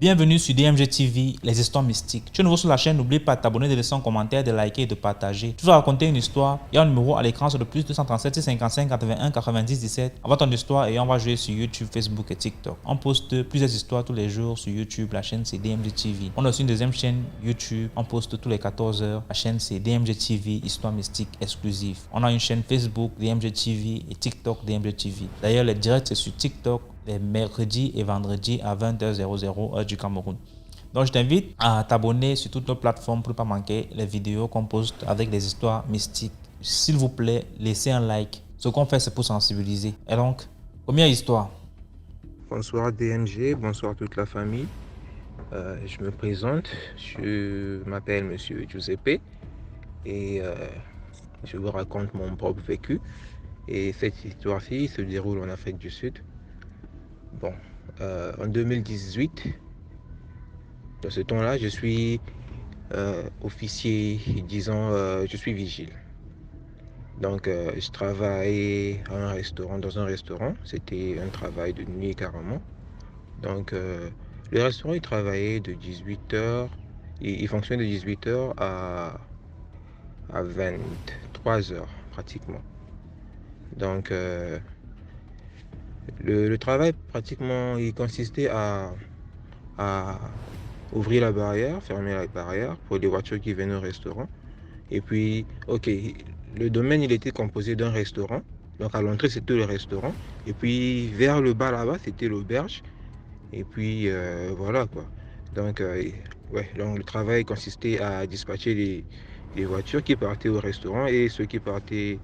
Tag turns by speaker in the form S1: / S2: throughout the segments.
S1: Bienvenue sur DMG TV, les histoires mystiques. Tu es nouveau sur la chaîne, n'oublie pas de t'abonner, de laisser un commentaire, de liker et de partager. Tu vas raconter une histoire, il y a un numéro à l'écran sur le plus 237 655 81 90 17. Envoie ton histoire et on va jouer sur YouTube, Facebook et TikTok. On poste plusieurs histoires tous les jours sur YouTube, la chaîne c'est DMG TV. On a aussi une deuxième chaîne YouTube, on poste tous les 14h. La chaîne c'est DMG TV, histoire mystique exclusive. On a une chaîne Facebook DMG TV et TikTok DMG TV. D'ailleurs les directs c'est sur TikTok les mercredis et vendredis à 20h00 heure du Cameroun. Donc je t'invite à t'abonner sur toutes nos plateformes pour ne pas manquer les vidéos qu'on poste avec des histoires mystiques. S'il vous plaît, laissez un like. Ce qu'on fait, c'est pour sensibiliser. Et donc, première histoire.
S2: Bonsoir DMG, bonsoir toute la famille. Je me présente, je m'appelle Monsieur Giuseppe et je vous raconte mon propre vécu. Et cette histoire-ci se déroule en Afrique du Sud. Bon, en 2018, dans ce temps-là, je suis officier, disons, je suis vigile. Donc, je travaillais dans un restaurant. C'était un travail de nuit carrément. Donc, le restaurant, il travaillait de 18h, il fonctionne de 18h à 23h pratiquement. Donc, le travail pratiquement, il consistait à ouvrir la barrière, fermer la barrière pour les voitures qui venaient au restaurant. Et puis, ok, le domaine, il était composé d'un restaurant. Donc, à l'entrée, c'était le restaurant. Et puis, vers le bas, là-bas, c'était l'auberge. Et puis, voilà, quoi. Donc, ouais, donc, le travail consistait à dispatcher les voitures qui partaient au restaurant et ceux qui partaient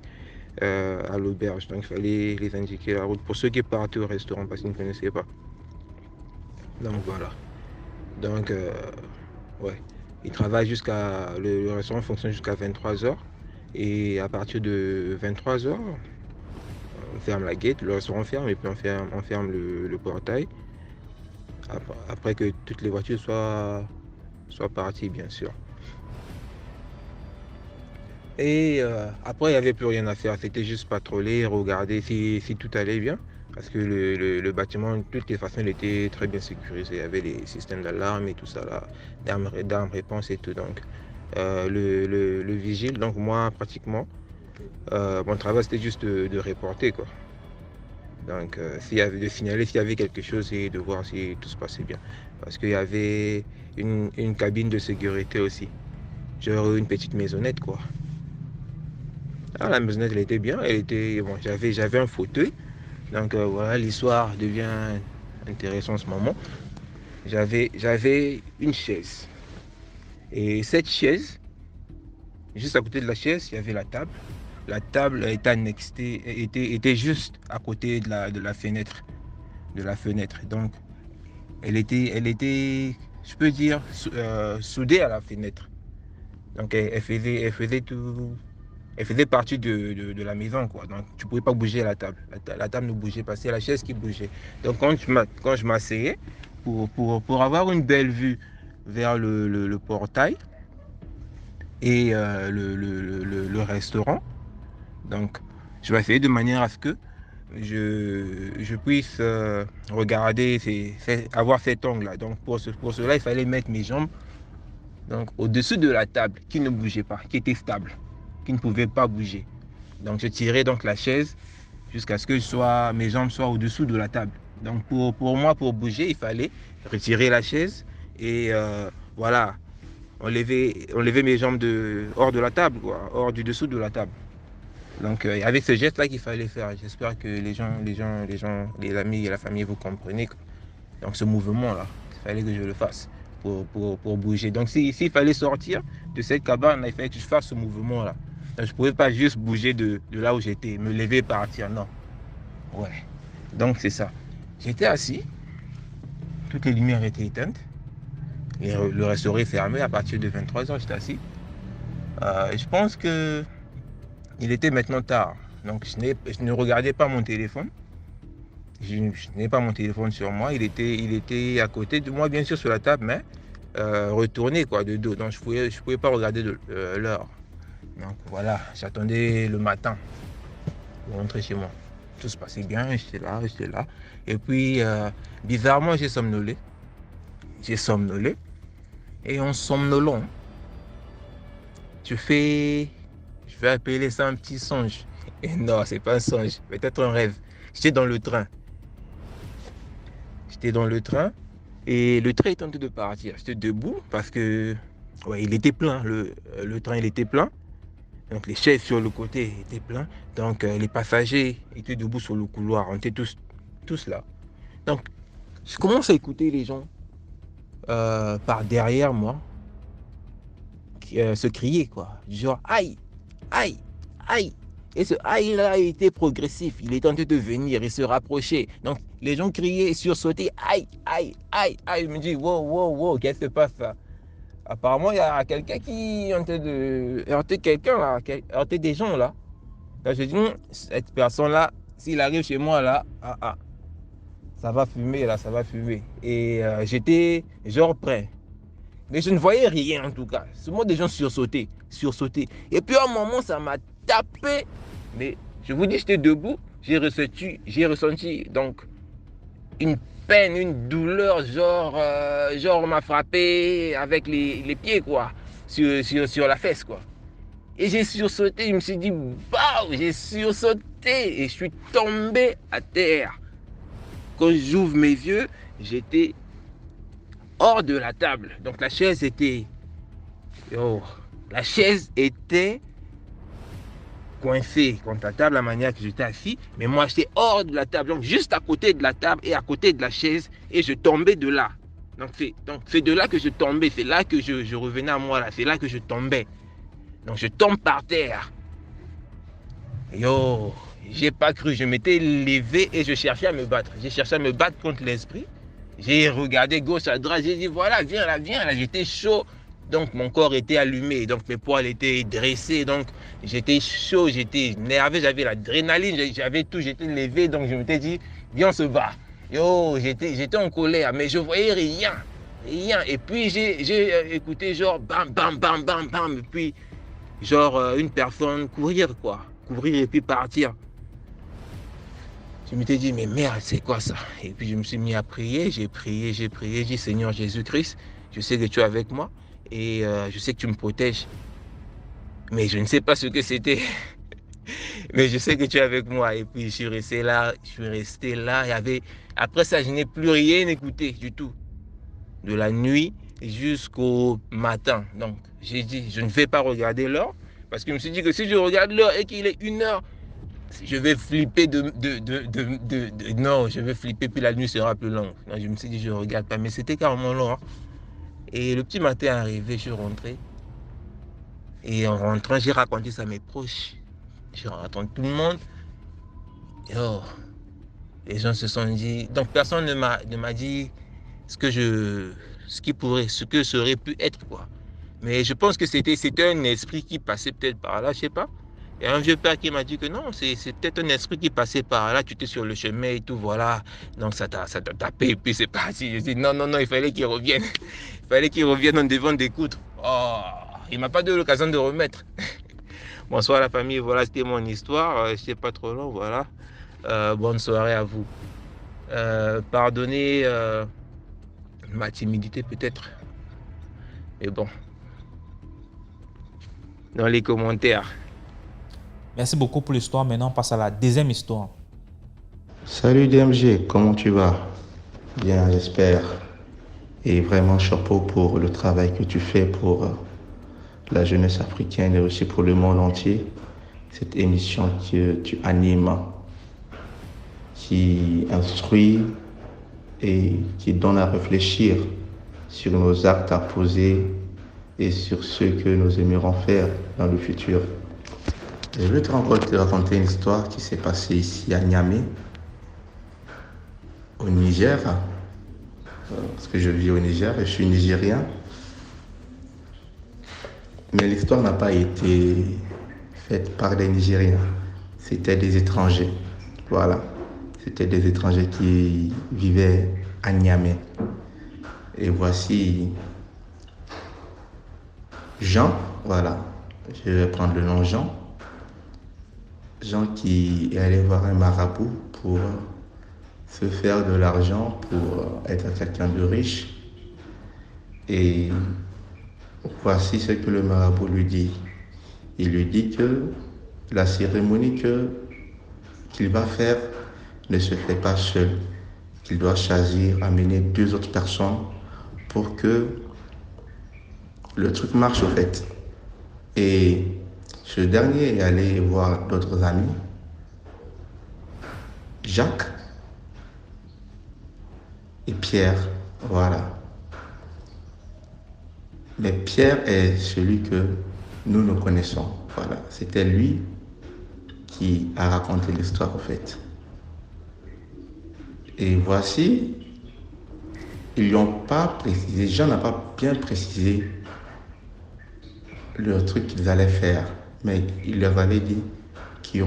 S2: à l'auberge. Donc, il fallait les indiquer la route pour ceux qui partaient au restaurant parce qu'ils ne connaissaient pas. Donc, voilà. Donc, ouais. Il travaille le restaurant fonctionne jusqu'à 23h. Et à partir de 23h, on ferme la gate, le restaurant ferme et puis on ferme le portail. Après que toutes les voitures soient parties, bien sûr. Et après, il n'y avait plus rien à faire. C'était juste patrouiller, regarder si tout allait bien. Parce que le bâtiment, de toutes les façons, il était très bien sécurisé. Il y avait les systèmes d'alarme et tout ça, d'armes réponse et tout. Donc, le vigile, donc moi, pratiquement, mon travail, c'était juste de reporter, quoi. Donc, de signaler s'il y avait quelque chose et de voir si tout se passait bien. Parce qu'il y avait une cabine de sécurité aussi. Genre une petite maisonnette, quoi. Ah, la maisonnette, elle était bien. Bon, j'avais un fauteuil. Donc, voilà, l'histoire devient intéressante en ce moment. J'avais une chaise. Et cette chaise, juste à côté de la chaise, il y avait la table. La table était juste à côté de la fenêtre. Donc, elle était, je peux dire, soudée à la fenêtre. Donc, elle faisait partie de la maison, quoi. Donc, tu ne pouvais pas bouger la table. La table ne bougeait pas, c'est la chaise qui bougeait. Donc, quand je m'asseyais, pour avoir une belle vue vers le portail et le restaurant, donc, je m'asseyais de manière à ce que je puisse regarder, avoir cet angle-là. Donc, pour cela, il fallait mettre mes jambes donc, au-dessus de la table, qui ne bougeait pas, qui était stable, qui ne pouvait pas bouger. Donc, je tirais donc la chaise jusqu'à ce que mes jambes soient au-dessous de la table. Donc, pour moi, pour bouger, il fallait retirer la chaise et voilà, enlever mes jambes hors de la table, quoi, hors du dessous de la table. Donc, avec ce geste-là qu'il fallait faire, j'espère que les amis et la famille, vous comprenez. Donc, ce mouvement-là, il fallait que je le fasse pour bouger. Donc, s'il fallait sortir de cette cabane, il fallait que je fasse ce mouvement-là. Donc, je ne pouvais pas juste bouger de là où j'étais, me lever et partir, non. Ouais, donc c'est ça. J'étais assis, toutes les lumières étaient éteintes, et le restaurant est fermé à partir de 23h, j'étais assis. Je pense que il était maintenant tard, donc je ne regardais pas mon téléphone. Je n'ai pas mon téléphone sur moi, il était à côté de moi, bien sûr, sur la table, mais retourné, quoi, de dos. Donc, je pouvais pas regarder l'heure. Donc, voilà, j'attendais le matin pour rentrer chez moi. tout se passait bien, j'étais là. Et puis, bizarrement, j'ai somnolé. J'ai somnolé. Et en somnolant, je vais appeler ça un petit songe. Et non, c'est pas un songe, peut-être un rêve. J'étais dans le train. J'étais dans le train et le train est en train de partir. J'étais debout parce que, ouais, il était plein. Le train, il était plein. Donc les chaises sur le côté étaient pleines. Donc les passagers étaient debout sur le couloir. On était tous là. Donc je commence à écouter les gens par derrière moi se crier, quoi. Genre aïe, aïe, aïe. Et ce aïe là était progressif. Il est en train de venir et se rapprocher. Donc les gens criaient, sursautaient, aïe, aïe, aïe, aïe. Je me dis, wow, wow, wow, qu'est-ce qui se passe là? Apparemment, il y a quelqu'un qui est en train de heurter quelqu'un là, heurter des gens là. Là, je dis, cette personne-là, s'il arrive chez moi là, ça va fumer là, ça va fumer. Et j'étais genre prêt. Mais je ne voyais rien en tout cas. Seulement des gens sursautaient, sursautaient. Et puis à un moment, ça m'a tapé. Mais je vous dis, j'étais debout, j'ai ressenti donc une peine, une douleur, genre on m'a frappé avec les pieds quoi, sur la fesse quoi. Et j'ai sursauté, je me suis dit, bah, j'ai sursauté et je suis tombé à terre. Quand j'ouvre mes yeux, j'étais hors de la table. Donc oh, la chaise était coincée contre la table, la manière que j'étais assis. Mais moi, j'étais hors de la table, donc juste à côté de la table et à côté de la chaise. Et je tombais de là. Donc c'est de là que je tombais, c'est là que je revenais à moi, là. C'est là que je tombais. Donc je tombe par terre. Yo, j'ai pas cru, je m'étais levé et je cherchais à me battre. J'ai cherché à me battre contre l'esprit. J'ai regardé gauche à droite, j'ai dit voilà, viens là, j'étais chaud. Donc mon corps était allumé, donc mes poils étaient dressés, donc j'étais chaud, j'étais nerveux, j'avais l'adrénaline, j'avais tout, j'étais levé, donc je m'étais dit, viens on se bat. Yo, j'étais en colère, mais je voyais rien, rien. Et puis j'ai écouté genre bam, bam, bam, bam, bam, et puis genre une personne courir quoi, courir et puis partir. Je m'étais dit, mais merde, c'est quoi ça? Et puis je me suis mis à prier, j'ai prié, j'ai dit, Seigneur Jésus-Christ, je sais que tu es avec moi et je sais que tu me protèges. Mais je ne sais pas ce que c'était, mais je sais que tu es avec moi. Et puis je suis resté là, Après ça, je n'ai plus rien écouté du tout. De la nuit jusqu'au matin. Donc j'ai dit, je ne vais pas regarder l'heure, parce que je me suis dit que si je regarde l'heure et qu'il est 1 heure, je vais flipper non, je vais flipper, puis la nuit sera plus longue. Donc, je me suis dit, je ne regarde pas, mais c'était carrément long. Hein. Et le petit matin arrivé, je suis rentré. Et en rentrant, j'ai raconté ça à mes proches. J'ai raconté tout le monde. Et oh, les gens se sont dit... Donc, personne ne m'a dit ce que ça aurait pu être, quoi. Mais je pense que c'était un esprit qui passait peut-être par là, je ne sais pas. Il y a un vieux père qui m'a dit que non, c'est peut-être un esprit qui passait par là, tu étais sur le chemin et tout, voilà. Donc ça t'a tapé et puis c'est parti. Je dis non, il fallait qu'il revienne. Il fallait qu'il revienne en devant d'écoute. Oh, il m'a pas donné l'occasion de remettre. Bonsoir la famille, voilà, c'était mon histoire. Je sais pas trop long, voilà. Bonne soirée à vous. Pardonnez ma timidité peut-être. Mais bon, dans les commentaires.
S1: Merci beaucoup pour l'histoire. Maintenant, on passe à la deuxième histoire.
S3: Salut DMG, comment tu vas? Bien, j'espère. Et vraiment chapeau pour le travail que tu fais pour la jeunesse africaine et aussi pour le monde entier. Cette émission que tu animes, qui instruit et qui donne à réfléchir sur nos actes à poser et sur ce que nous aimerons faire dans le futur. Je vais te raconter une histoire qui s'est passée ici à Niamey, au Niger, parce que je vis au Niger et je suis nigérien. Mais l'histoire n'a pas été faite par des Nigériens, c'était des étrangers. Voilà, c'était des étrangers qui vivaient à Niamey. Et voici Jean, voilà, je vais prendre le nom Jean. gens qui allaient voir un marabout pour se faire de l'argent, pour être quelqu'un de riche. Et voici ce que le marabout lui dit. Il lui dit que la cérémonie qu'il va faire ne se fait pas seul, qu'il doit choisir, amener 2 autres personnes pour que le truc marche au fait. Et ce dernier est allé voir d'autres amis, Jacques et Pierre, voilà. Mais Pierre est celui que nous connaissons, voilà. C'était lui qui a raconté l'histoire au fait. Et voici, ils lui ont pas précisé, Jean n'a pas bien précisé le truc qu'ils allaient faire, mais il leur avait dit qu'il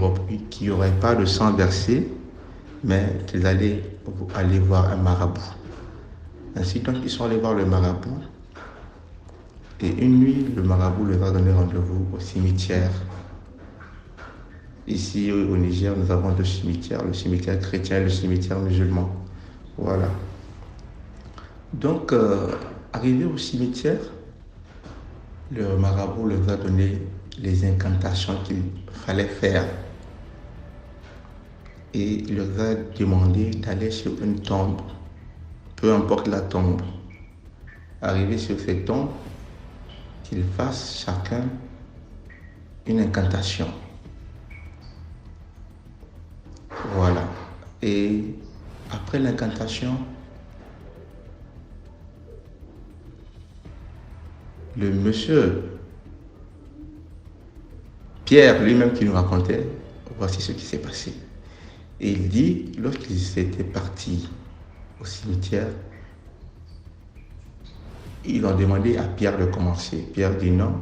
S3: n'y aurait pas de sang versé, mais qu'ils allaient aller voir un marabout. Ainsi donc ils sont allés voir le marabout, et une nuit le marabout leur a donné rendez-vous au cimetière. Ici au Niger, nous avons 2 cimetières, le cimetière chrétien et le cimetière musulman. Voilà. Donc, arrivé au cimetière, le marabout leur a donné les incantations qu'il fallait faire. Et il leur a demandé d'aller sur une tombe, peu importe la tombe. Arrivé sur cette tombe, qu'ils fassent chacun une incantation. Voilà. Et après l'incantation, le monsieur Pierre lui-même qui nous racontait, voici ce qui s'est passé. Et il dit, lorsqu'ils étaient partis au cimetière, ils ont demandé à Pierre de commencer. Pierre dit non,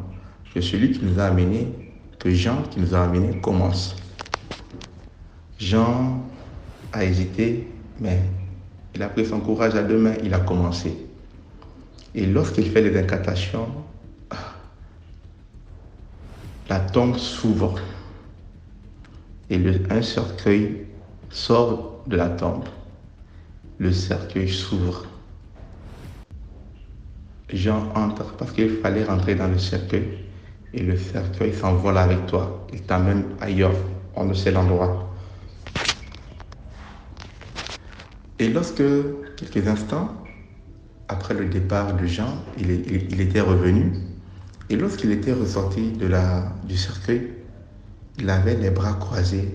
S3: que celui qui nous a amenés, que Jean qui nous a amenés commence. Jean a hésité, mais il a pris son courage à 2 mains, il a commencé. Et lorsqu'il fait les incantations, la tombe s'ouvre et un cercueil sort de la tombe. Le cercueil s'ouvre. Jean entre parce qu'il fallait rentrer dans le cercueil et le cercueil s'envole avec toi. Il t'amène ailleurs, on ne sait l'endroit. Et lorsque, quelques instants après le départ de Jean, il était revenu. Et lorsqu'il était ressorti du cercueil, il avait les bras croisés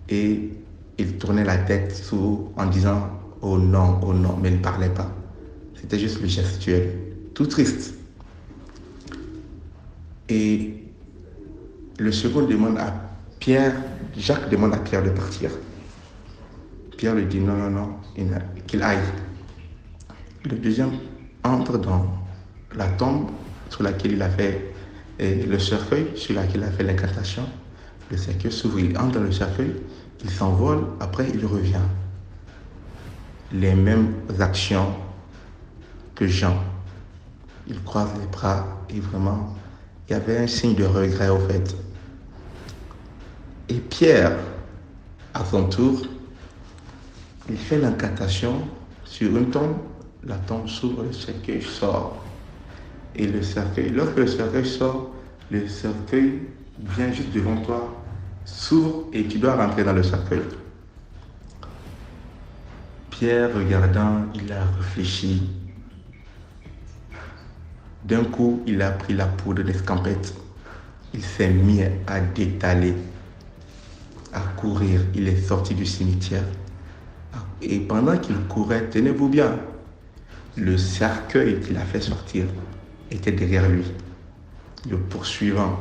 S3: et il tournait la tête en disant « oh non, mais il ne parlait pas. C'était juste le gestuel, tout triste. Et le second demande à Pierre, Jacques demande à Pierre de partir. Pierre lui dit non, qu'il aille. Le deuxième entre dans la tombe sur laquelle il a fait le cercueil, sur laquelle il a fait l'incantation. Le cercueil s'ouvre, il entre dans le cercueil, il s'envole, après il revient. Les mêmes actions que Jean. Il croise les bras et vraiment, il y avait un signe de regret au fait. Et Pierre, à son tour, il fait l'incantation sur une tombe, la tombe s'ouvre, le cercueil sort. Et le cercueil, lorsque le cercueil sort, le cercueil vient juste devant toi, s'ouvre et tu dois rentrer dans le cercueil. Pierre, regardant, il a réfléchi. D'un coup, il a pris la poudre d'escampette. Il s'est mis à détaler, à courir. Il est sorti du cimetière. Et pendant qu'il courait, tenez-vous bien, le cercueil qu'il a fait sortir était derrière lui, le poursuivant.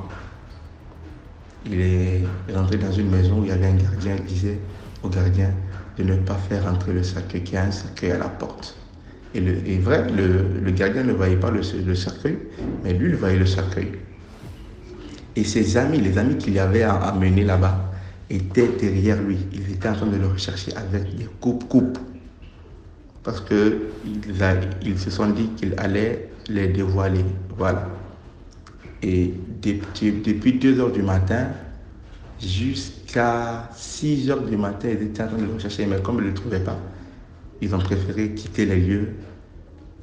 S3: Il est rentré dans une maison où il y avait un gardien. Il disait au gardien de ne pas faire entrer le cercueil, qu'il y a un cercueil à la porte. Et le gardien ne voyait pas le cercueil, mais lui, il voyait le cercueil. Et ses amis, les amis qu'il avait amenés là-bas, étaient derrière lui. Ils étaient en train de le rechercher avec des coupes. Parce qu'ils se sont dit qu'il allait les dévoiler. Voilà. Et depuis 2 heures du matin, Jusqu'à 6 heures du matin, ils étaient en train de le rechercher, mais comme ils ne le trouvaient pas, ils ont préféré quitter les lieux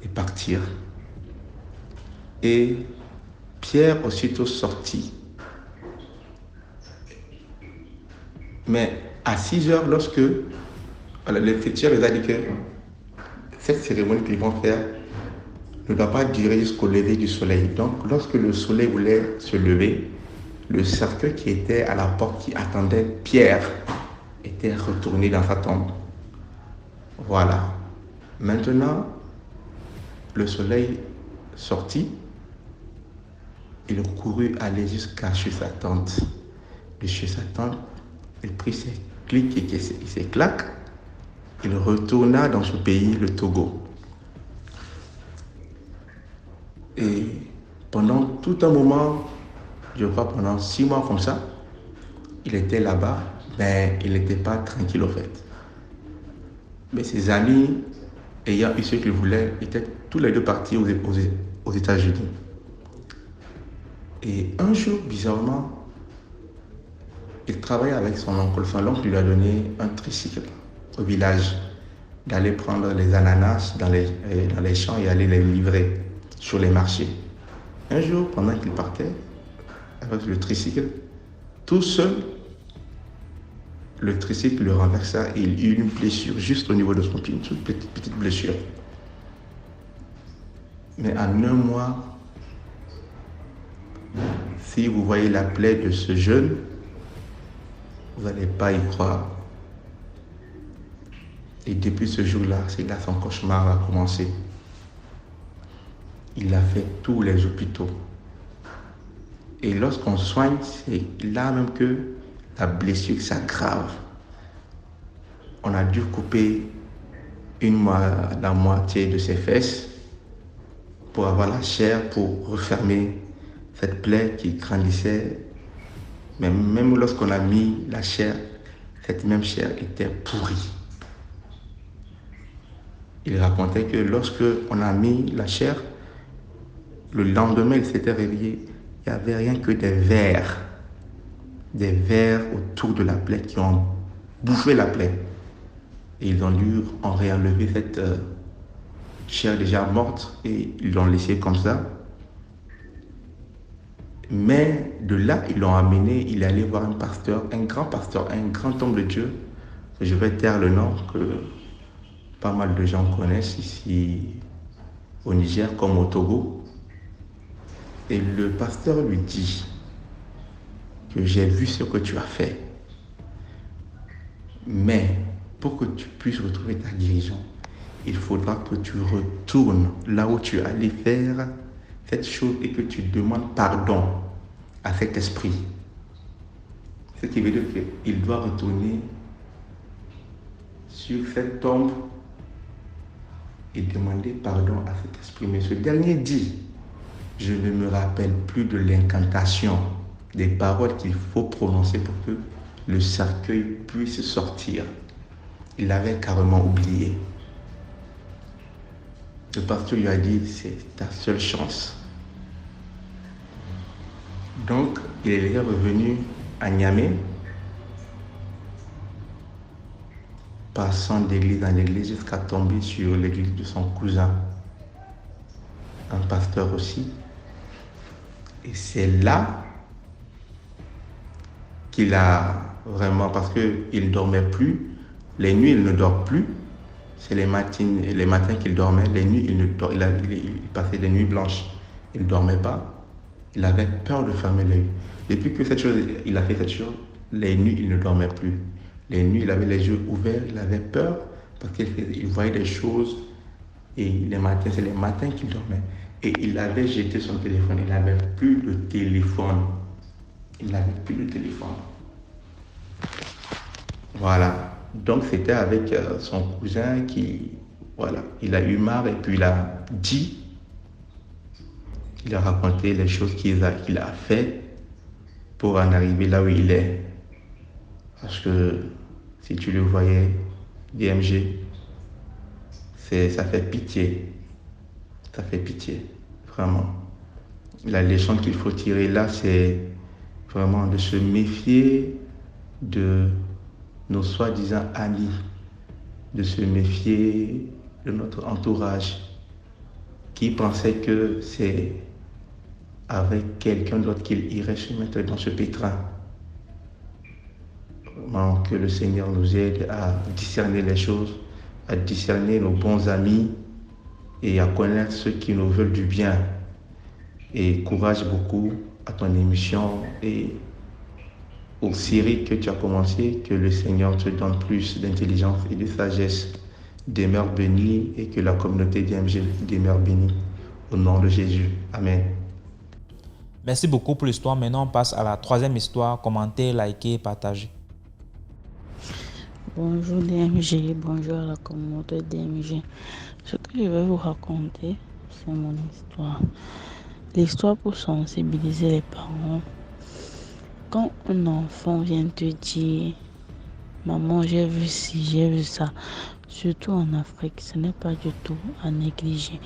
S3: et partir. Et Pierre aussitôt sorti. Mais à 6 heures, lorsque le futur les a dit que cette cérémonie qu'ils vont faire ne doit pas durer jusqu'au lever du soleil. Donc, lorsque le soleil voulait se lever, le cercueil qui était à la porte qui attendait Pierre était retourné dans sa tombe. Voilà. Maintenant, le soleil sorti, il courut aller jusqu'à chez sa tante. De chez sa tante, il prit ses clics et ses claques. Il retourna dans son pays, le Togo. Et pendant tout un moment, je crois pendant 6 mois comme ça, il était là-bas, mais il n'était pas tranquille au fait. Mais ses amis, ayant eu ce qu'ils voulaient, étaient tous les deux partis aux États-Unis. Et un jour, bizarrement, il travaillait avec son oncle. Son oncle lui a donné un tricycle au village, d'aller prendre les ananas dans les champs et aller les livrer sur les marchés. Un jour, pendant qu'il partait avec le tricycle, tout seul, le tricycle le renversa et il eut une blessure juste au niveau de son pied, une toute petite blessure. Mais en un mois, si vous voyez la plaie de ce jeune, vous n'allez pas y croire. Et depuis ce jour-là, c'est là son cauchemar a commencé. Il a fait tous les hôpitaux. Et lorsqu'on soigne, c'est là même que la blessure s'aggrave. On a dû couper la moitié de ses fesses pour avoir la chair pour refermer cette plaie qui grandissait. Mais même lorsqu'on a mis la chair, cette même chair était pourrie. Il racontait que lorsque on a mis la chair, le lendemain, il s'était réveillé. Il n'y avait rien que des vers autour de la plaie qui ont bouffé la plaie. Et ils ont dû en réenlever cette chair déjà morte et ils l'ont laissée comme ça. Mais de là, ils l'ont amené, il est allé voir un pasteur, un grand homme de Dieu. Je vais taire le nom que pas mal de gens connaissent ici au Niger comme au Togo. Et le pasteur lui dit que j'ai vu ce que tu as fait. Mais pour que tu puisses retrouver ta guérison, il faudra que tu retournes là où tu es allé faire cette chose et que tu demandes pardon à cet esprit. Ce qui veut dire qu'il doit retourner sur cette tombe et demander pardon à cet esprit. Mais ce dernier dit, je ne me rappelle plus de l'incantation, des paroles qu'il faut prononcer pour que le cercueil puisse sortir. Il l'avait carrément oublié. Le pasteur lui a dit, c'est ta seule chance. Donc, il est revenu à Niamey, passant d'église en église jusqu'à tomber sur l'église de son cousin, un pasteur aussi. Et c'est là qu'il a vraiment, parce qu'il ne dormait plus, les nuits il ne dort plus, c'est les matins qu'il dormait, les nuits il passait des nuits blanches, il ne dormait pas, il avait peur de fermer l'œil. Depuis que il a fait cette chose, les nuits il ne dormait plus. Les nuits il avait les yeux ouverts, il avait peur parce qu'il voyait des choses et les matins, c'est les matins qu'il dormait. Et il avait jeté son téléphone, il n'avait plus de téléphone. Il n'avait plus de téléphone. Voilà. Donc c'était avec son cousin qui, voilà, il a eu marre et puis il a dit, il a raconté les choses qu'il a fait pour en arriver là où il est. Parce que si tu le voyais, DMG, ça fait pitié. Ça fait pitié, vraiment. La leçon qu'il faut tirer là, c'est vraiment de se méfier de nos soi-disant amis, de se méfier de notre entourage qui pensait que c'est avec quelqu'un d'autre qu'il irait se mettre dans ce pétrin. Vraiment que le Seigneur nous aide à discerner les choses, à discerner nos bons amis et à connaître ceux qui nous veulent du bien. Et courage beaucoup à ton émission et aux séries que tu as commencé, que le Seigneur te donne plus d'intelligence et de sagesse. Demeure béni et que la communauté d'IMG demeure bénie. Au nom de Jésus. Amen.
S1: Merci beaucoup pour l'histoire. Maintenant, on passe à la troisième histoire. Commentez, likez, partagez.
S4: Bonjour DMG, bonjour à la communauté DMG. Ce que je vais vous raconter, c'est mon histoire. L'histoire pour sensibiliser les parents. Quand un enfant vient te dire « Maman, j'ai vu ci, j'ai vu ça », surtout en Afrique, ce n'est pas du tout à négliger.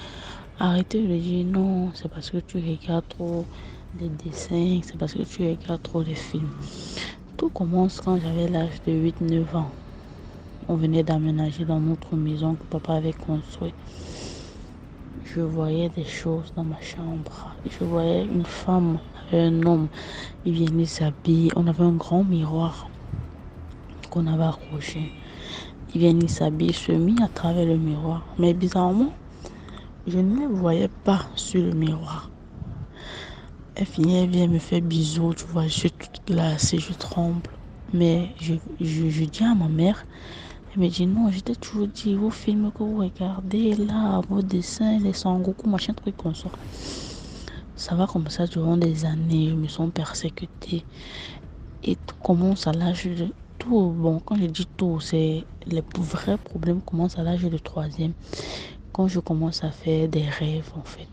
S4: Arrêtez de dire « Non, c'est parce que tu regardes trop des dessins, c'est parce que tu regardes trop de films ». Tout commence quand j'avais l'âge de 8-9 ans. On venait d'aménager dans notre maison que papa avait construite. Je voyais des choses dans ma chambre. Je voyais une femme avec un homme. Ils venaient s'habiller. On avait un grand miroir qu'on avait accroché. Ils venaient s'habiller, se mit à travers le miroir. Mais bizarrement, je ne les voyais pas sur le miroir. Elle vient me faire bisous. Tu vois, je suis toute glacée, je tremble. Mais je dis à ma mère, elle me dit non, je t'ai toujours dit, vos films que vous regardez là, vos dessins, les Sangoku, machin truc comme ça. Ça va comme ça durant des années, je me sens persécutée. Et tout commence à l'âge de tout. Bon, quand je dis tout, c'est les vrais problèmes commencent à l'âge de 3e. Quand je commence à faire des rêves, en fait,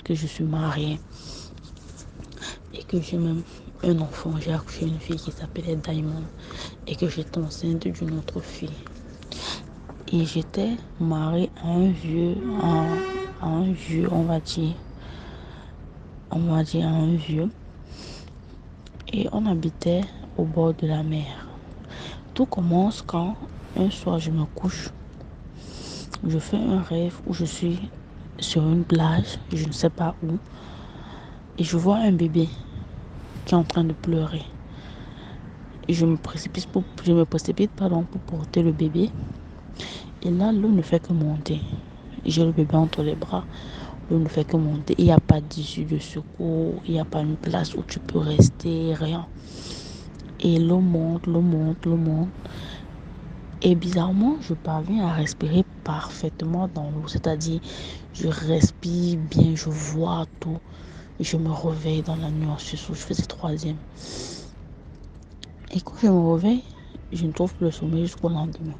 S4: que je suis mariée et que j'ai même un enfant, j'ai accouché une fille qui s'appelait Diamond et que j'étais enceinte d'une autre fille. Et j'étais mariée à un vieux, on va dire à un vieux. Et on habitait au bord de la mer. Tout commence quand un soir je me couche. Je fais un rêve où je suis sur une plage, je ne sais pas où. Et je vois un bébé qui est en train de pleurer. Et je me précipite pour porter le bébé. Et là, l'eau ne fait que monter. J'ai le bébé entre les bras. L'eau ne fait que monter. Il n'y a pas d'issue de secours. Il n'y a pas une place où tu peux rester. Rien. Et l'eau monte, l'eau monte, l'eau monte. Et bizarrement, je parviens à respirer parfaitement dans l'eau. C'est-à-dire, je respire bien, je vois tout. Et je me réveille dans la nuit en sursaut. Je faisais 3e. Et quand je me réveille, je ne trouve plus le sommeil jusqu'au lendemain.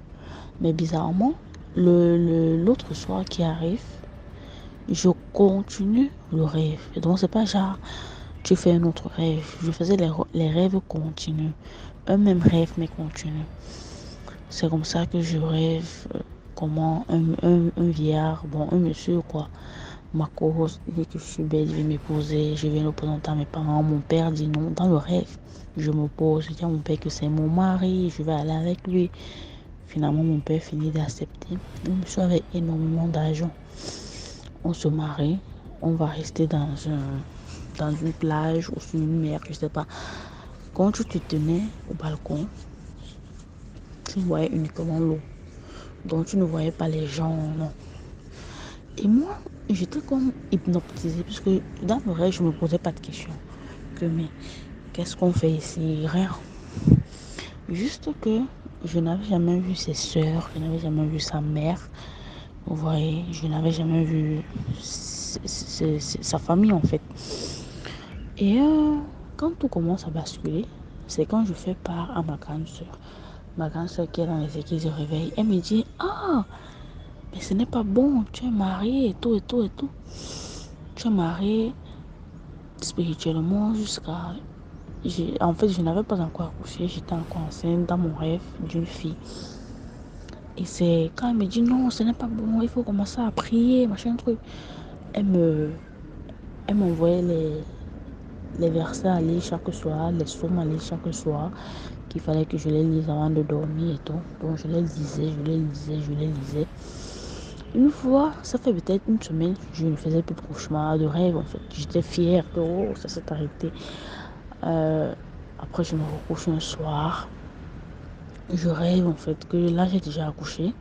S4: Mais bizarrement, l'autre soir qui arrive, je continue le rêve. Donc, c'est pas genre, tu fais un autre rêve. Je faisais les rêves continus. Un même rêve, mais continu. C'est comme ça que je rêve comment un vieillard, un monsieur, quoi, m'accose, il dit que je suis belle, il veut m'épouser. Je viens le présenter à mes parents. Mon père dit non. Dans le rêve, je me pose. Je dis à mon père que c'est mon mari, je vais aller avec lui. Finalement, mon père finit d'accepter. Le monsieur avait énormément d'argent. On se marie. On va rester dans une plage ou sur une mer, je sais pas. Quand tu te tenais au balcon, tu voyais uniquement l'eau. Donc, tu ne voyais pas les gens, non. Et moi, j'étais comme hypnotisée, puisque dans le rêve, je ne me posais pas de questions. Mais qu'est-ce qu'on fait ici? Rien. Juste que je n'avais jamais vu ses sœurs, je n'avais jamais vu sa mère. Vous voyez, je n'avais jamais vu sa famille en fait. Et quand tout commence à basculer, c'est quand je fais part à ma grande sœur. Ma grande sœur qui est dans les églises se réveille. Elle me dit, ah, mais ce n'est pas bon, tu es mariée et tout, et tout, et tout. Tu es mariée spirituellement jusqu'à... En fait, je n'avais pas encore accouché, j'étais encore enceinte dans mon rêve d'une fille. Et c'est quand elle me dit non, ce n'est pas bon, il faut commencer à prier, machin truc. Elle m'envoyait les versets à lire chaque soir, les psaumes à lire chaque soir. qu'il fallait que je les lise avant de dormir et tout. Donc je les lisais. Une fois, ça fait peut-être une semaine, je ne faisais plus de cauchemars, de rêves en fait. J'étais fière que ça s'est arrêté. Après, je me recouche un soir. Je rêve en fait que là j'ai déjà accouché.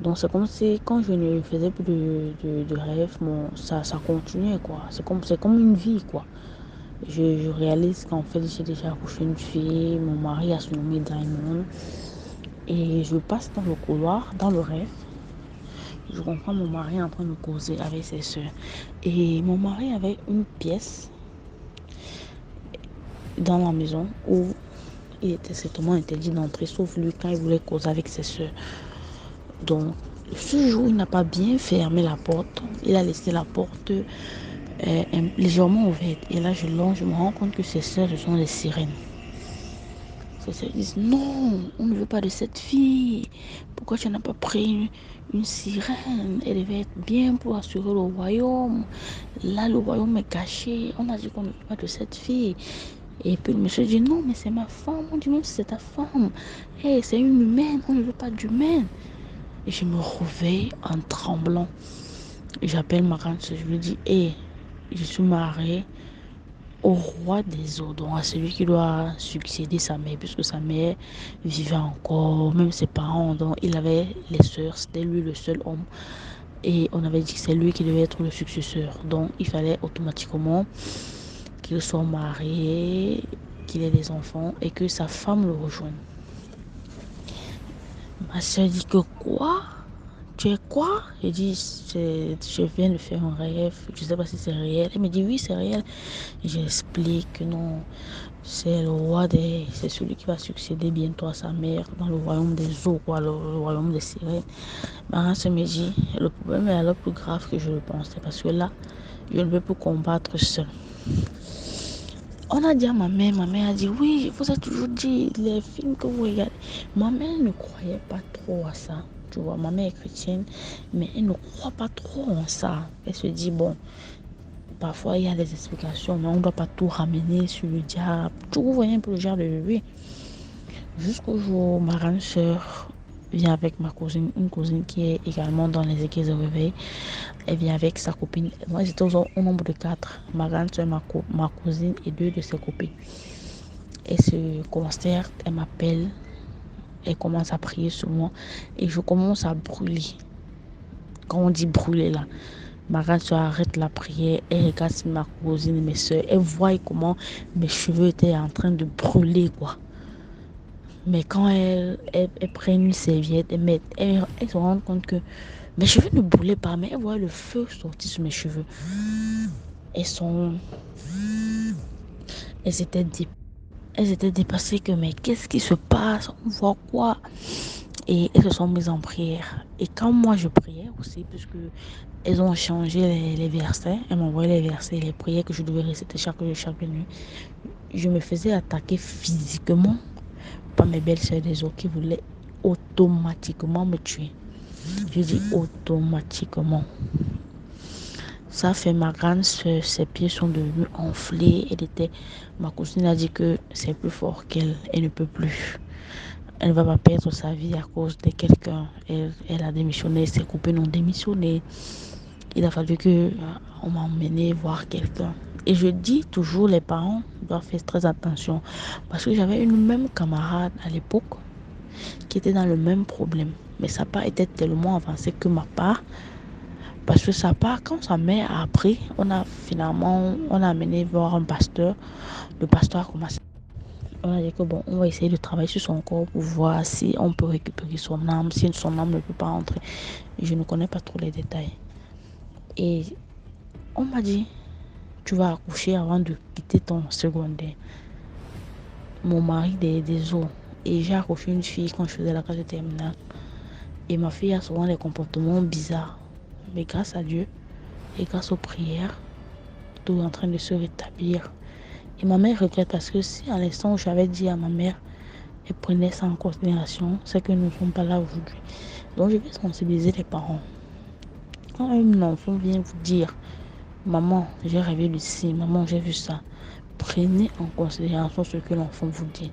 S4: Donc c'est comme si quand je ne faisais plus de rêve, ça continuait quoi. C'est comme une vie quoi. Je réalise qu'en fait j'ai déjà accouché une fille, mon mari a surnommé Diamond. Et je passe dans le couloir, dans le rêve. Je comprends mon mari en train de causer avec ses soeurs. Et mon mari avait une pièce dans la maison où il était strictement interdit d'entrer, sauf lui quand il voulait causer avec ses soeurs. Donc, ce jour, il n'a pas bien fermé la porte. Il a laissé la porte légèrement ouverte. Et là, je me rends compte que ses soeurs, ce sont des sirènes. Ses soeurs disent, non, on ne veut pas de cette fille. Pourquoi tu n'as pas pris une sirène? Elle devait être bien pour assurer le royaume. Là, le royaume est caché. On a dit qu'on ne veut pas de cette fille. Et puis le monsieur dit, non, mais c'est ma femme. On dit, non, c'est ta femme. Hey, c'est une humaine. On ne veut pas d'humaine. Et je me réveille en tremblant. J'appelle ma grande soeur. Je lui dis, je suis mariée au roi des eaux, donc à celui qui doit succéder sa mère, puisque sa mère vivait encore, même ses parents, donc il avait les sœurs, c'était lui le seul homme. Et on avait dit que c'est lui qui devait être le successeur. Donc il fallait automatiquement qu'il soit marié, qu'il ait des enfants et que sa femme le rejoigne. Ma soeur dit que quoi? Tu es quoi? J'ai dit, je viens de faire un rêve, je ne sais pas si c'est réel. Elle me dit, oui, c'est réel. Et j'explique que non, c'est c'est celui qui va succéder bientôt à sa mère dans le royaume des eaux, quoi, le royaume des sirènes. Ma soeur me dit, le problème est alors plus grave que je le pensais, parce que là, je ne peux plus combattre seule. On a dit à ma mère a dit, oui, je vous ai toujours dit, les films que vous regardez. Ma mère ne croyait pas trop à ça. Tu vois, ma mère est chrétienne, mais elle ne croit pas trop en ça. Elle se dit, bon, parfois il y a des explications, mais on ne doit pas tout ramener sur le diable. Tu vois un peu le genre de bébé. Jusqu'au jour où ma grande soeur vient avec ma cousine, une cousine qui est également dans les églises de réveil. Elle vient avec sa copine. Moi, j'étais au nombre de 4. Ma grande soeur, ma cousine et 2 de ses copines. Elle se concerte, elle m'appelle. Elle commence à prier sur moi. Et je commence à brûler. Quand on dit brûler là, ma grande soeur arrête la prière. Elle regarde ma cousine et mes soeurs. Elle voit comment mes cheveux étaient en train de brûler, quoi. Mais quand elle prend une serviette, elle se rend compte que mes cheveux ne brûlaient pas, mais elle voit le feu sortir sur mes cheveux. Elles étaient dépassées que, mais qu'est-ce qui se passe? On voit quoi? Et elles se sont mises en prière. Et quand moi je priais aussi, puisque elles ont changé les versets, elles m'envoyaient les versets, les prières que je devais réciter chaque nuit, je me faisais attaquer physiquement par mes belles sœurs des eaux qui voulaient automatiquement me tuer. Je dis automatiquement. Ça fait ma grande soeur, ses pieds sont devenus enflés. Ma cousine a dit que c'est plus fort qu'elle. Elle ne peut plus. Elle ne va pas perdre sa vie à cause de quelqu'un. Elle a démissionné, ses copines ont démissionné. Il a fallu qu'on m'emmène voir quelqu'un. Et je dis toujours, les parents doivent faire très attention. Parce que j'avais une même camarade à l'époque qui était dans le même problème. Mais sa part était tellement avancée que ma part. Parce que sa part, quand sa mère a appris, on a amené voir un pasteur. Le pasteur a commencé. On a dit que bon, on va essayer de travailler sur son corps pour voir si on peut récupérer son âme, si son âme ne peut pas entrer. Je ne connais pas trop les détails. Et on m'a dit, tu vas accoucher avant de quitter ton secondaire. Mon mari des eaux. Et j'ai accouché une fille quand je faisais la classe de terminale. Et ma fille a souvent des comportements bizarres. Mais grâce à Dieu et grâce aux prières, tout est en train de se rétablir. Et ma mère regrette parce que si à l'instant où j'avais dit à ma mère, elle prenait ça en considération, c'est que nous ne sommes pas là aujourd'hui. Donc je vais sensibiliser les parents. Quand un enfant vient vous dire, maman, j'ai rêvé de ci, maman, j'ai vu ça, prenez en considération ce que l'enfant vous dit.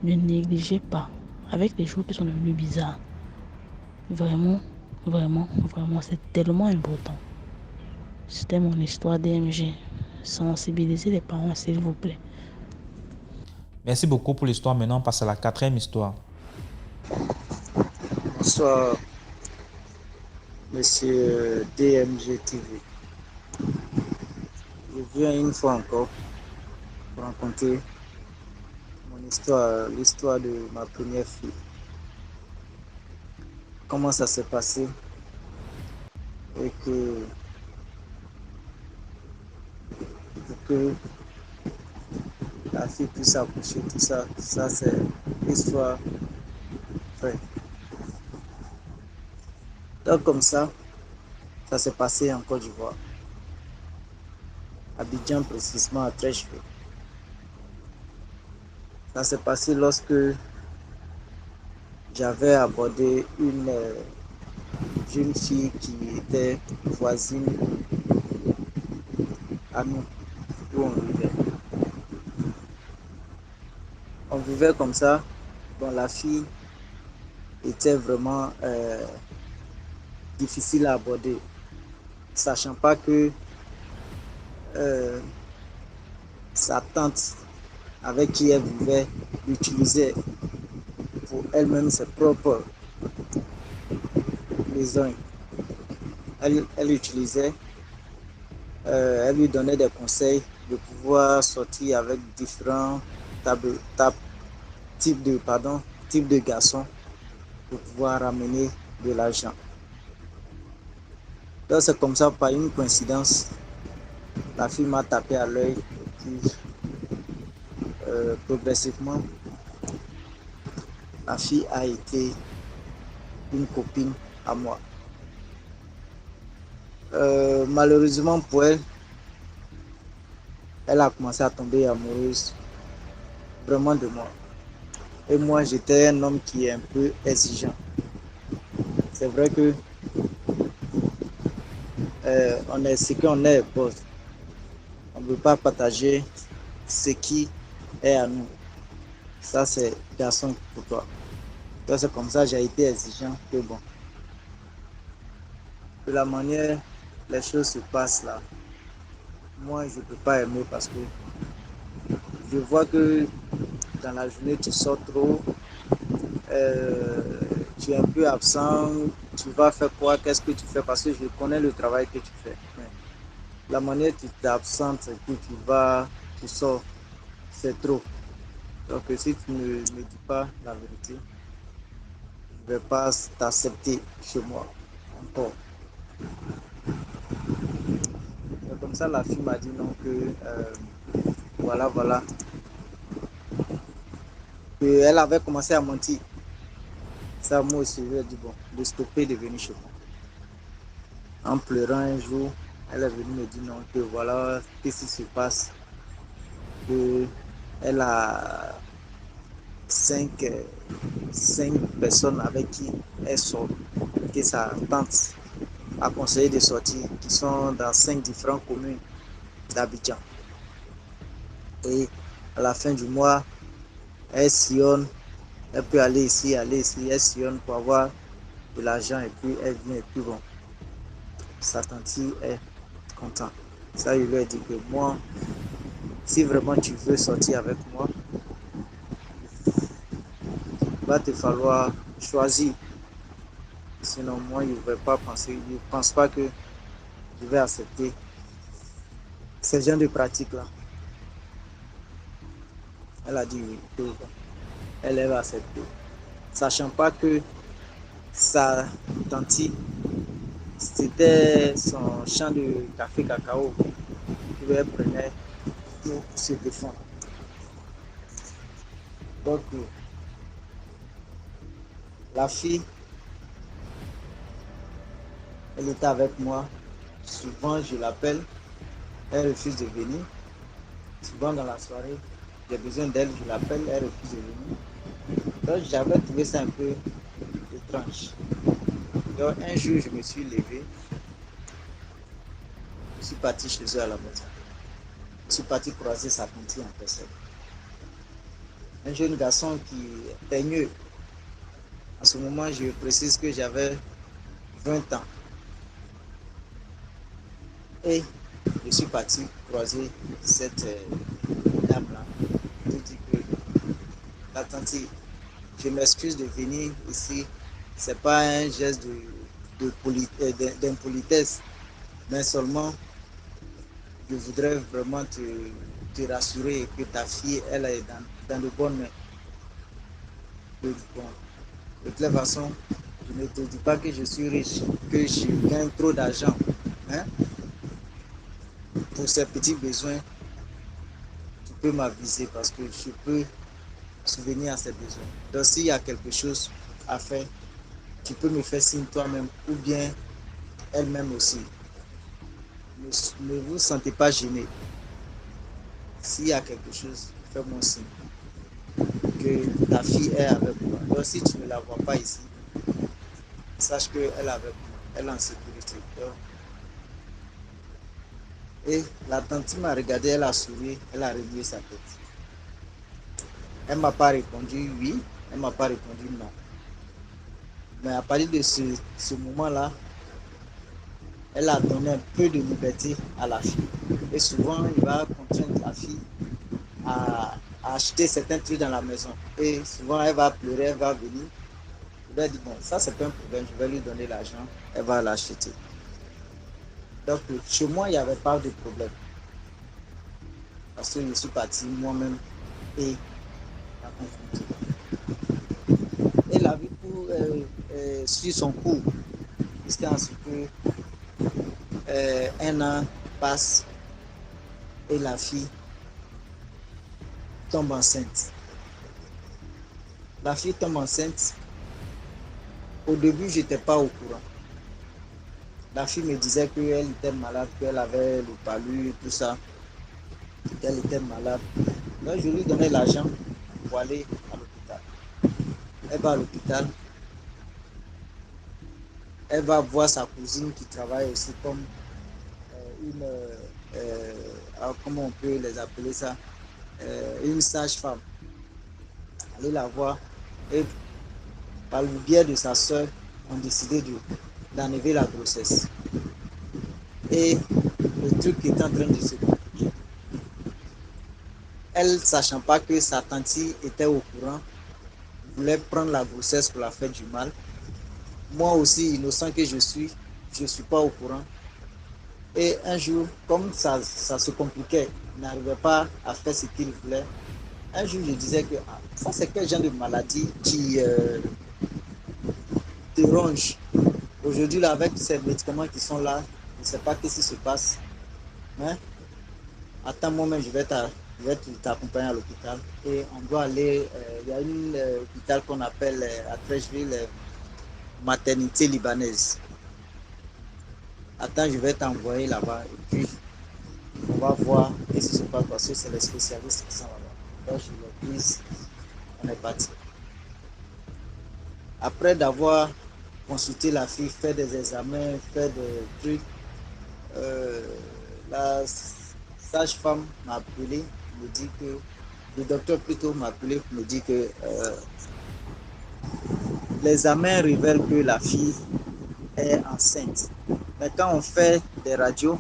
S4: Ne négligez pas. Avec les jours qui sont devenus bizarres, vraiment, c'est tellement important. C'était mon histoire DMG. Sensibiliser les parents, s'il vous plaît.
S1: Merci beaucoup pour l'histoire. Maintenant, on passe à la quatrième histoire.
S5: Bonsoir, monsieur DMG TV. Je viens une fois encore pour raconter mon histoire, l'histoire de ma première fille. Comment ça s'est passé et que la fille puisse accoucher, tout ça, c'est l'histoire vraie. Donc comme ça s'est passé en Côte d'Ivoire. Abidjan précisément à Trècheville. Ça s'est passé lorsque j'avais abordé une jeune fille qui était voisine à nous, où on vivait. On vivait comme ça. Bon, la fille était vraiment difficile à aborder, sachant pas que sa tante avec qui elle vivait l'utilisait pour elle-même ses propres besoins. Elle l'utilisait, elle lui donnait des conseils de pouvoir sortir avec différents types de garçons pour pouvoir ramener de l'argent. Donc c'est comme ça, par une coïncidence, la fille m'a tapé à l'œil, puis progressivement, la fille a été une copine à moi. Malheureusement pour elle, elle a commencé à tomber amoureuse vraiment de moi. Et moi, j'étais un homme qui est un peu exigeant. C'est vrai que on est ce qu'on est, boss. On ne veut pas partager ce qui est à nous. Ça, c'est garçon pour toi. Donc, c'est comme ça que j'ai été exigeant. Que bon. De la manière les choses se passent là, moi, je ne peux pas aimer parce que je vois que dans la journée, tu sors trop, tu es un peu absent, tu vas faire quoi, qu'est-ce que tu fais, parce que je connais le travail que tu fais. Mais la manière dont tu t'absentes, que tu sors, c'est trop. Donc si tu ne me dis pas la vérité, je ne vais pas t'accepter chez moi encore. C'est comme ça la fille m'a dit non que voilà. Elle avait commencé à mentir. Ça, moi aussi, je lui ai dit bon, de stopper de venir chez moi. En pleurant un jour, elle est venue me dire non, que voilà, qu'est-ce qui se passe. Que elle a cinq personnes avec qui elle sort, que sa tante a conseillé de sortir, qui sont dans 5 différentes communes d'Abidjan. Et à la fin du mois, elle sillonne, elle peut aller ici, elle sillonne pour avoir de l'argent et puis elle vient et puis bon, sa tante est contente. Ça, il lui a dit que moi, si vraiment tu veux sortir avec moi, il va te falloir choisir. Sinon, moi, je ne pense pas que je vais accepter ce genre de pratique-là. Elle a dit oui, elle va accepter. Sachant pas que sa tante, c'était son champ de café cacao qu'elle prenait pour se défendre. Donc, la fille, elle était avec moi. Souvent, je l'appelle. Elle refuse de venir. Souvent, dans la soirée, j'ai besoin d'elle, je l'appelle, elle refuse de venir. Donc, j'avais trouvé ça un peu étrange. Donc, un jour, je me suis levé. Je suis parti chez eux à la maison. Je suis parti croiser sa tante en personne. un jeune garçon qui est peigneux. En ce moment, je précise que j'avais 20 ans. Et je suis parti croiser cette dame-là. Je dis que la tante, je m'excuse de venir ici. C'est pas un geste d'impolitesse, mais seulement je voudrais vraiment te rassurer que ta fille, elle est dans de bonnes mains. Bon, de toute façon, je ne te dis pas que je suis riche, que je gagne trop d'argent. Hein? Pour ces petits besoins, tu peux m'aviser parce que je peux subvenir à ces besoins. Donc s'il y a quelque chose à faire, tu peux me faire signe toi-même ou bien elle-même aussi. Ne vous sentez pas gêné. S'il y a quelque chose, fais-moi signe que ta fille est avec moi. Donc si tu ne la vois pas ici, sache qu'elle est avec moi, elle est en sécurité. Donc, et la tante m'a regardé, elle a souri, elle a remué sa tête. Elle ne m'a pas répondu oui, elle ne m'a pas répondu non. Mais à partir de ce moment-là, elle a donné un peu de liberté à la fille. Et souvent, il va contraindre la fille à acheter certains trucs dans la maison. Et souvent, elle va pleurer, elle va venir. Je vais dire, bon, ça, c'est pas un problème, je vais lui donner l'argent, elle va l'acheter. Donc, chez moi, il n'y avait pas de problème. Parce que je suis parti moi-même et la confronter. Et la vie suit son cours. Jusqu'à ce que un an passe et la fille tombe enceinte. La fille tombe enceinte. Au début, je n'étais pas au courant. La fille me disait qu'elle était malade, qu'elle avait le palu, tout ça, qu'elle était malade. Donc, je lui donnais l'argent pour aller à l'hôpital. Elle va à l'hôpital. Elle va voir sa cousine qui travaille aussi comme une, comment on peut les appeler ça, une sage-femme. Aller la voir et par le biais de sa soeur, ont décidé d'enlever la grossesse. Et le truc est en train de se compliquer. Elle, sachant pas que sa tante était au courant, voulait prendre la grossesse pour la faire du mal. Moi aussi, innocent que je suis pas au courant. Et un jour, comme ça se compliquait, il n'arrivait pas à faire ce qu'il voulait. Un jour, je disais que ça, c'est quel genre de maladie qui te ronge. Aujourd'hui, là, avec ces médicaments qui sont là, je ne sais pas ce qui se passe. Mais attends, moi-même, je vais t'accompagner à l'hôpital. Et on doit aller, il y a un hôpital qu'on appelle à Trècheville, maternité libanaise. Attends, je vais t'envoyer là-bas. Et puis, on va voir ce qui se passe parce que c'est les spécialistes qui sont là-bas. Donc, je les prise, on est parti. Après d'avoir consulté la fille, fait des examens, fait des trucs, la sage-femme m'a appelé, me dit que, le docteur plutôt m'a appelé, me dit que l'examen révèle que la fille est enceinte. Mais quand on fait des radios,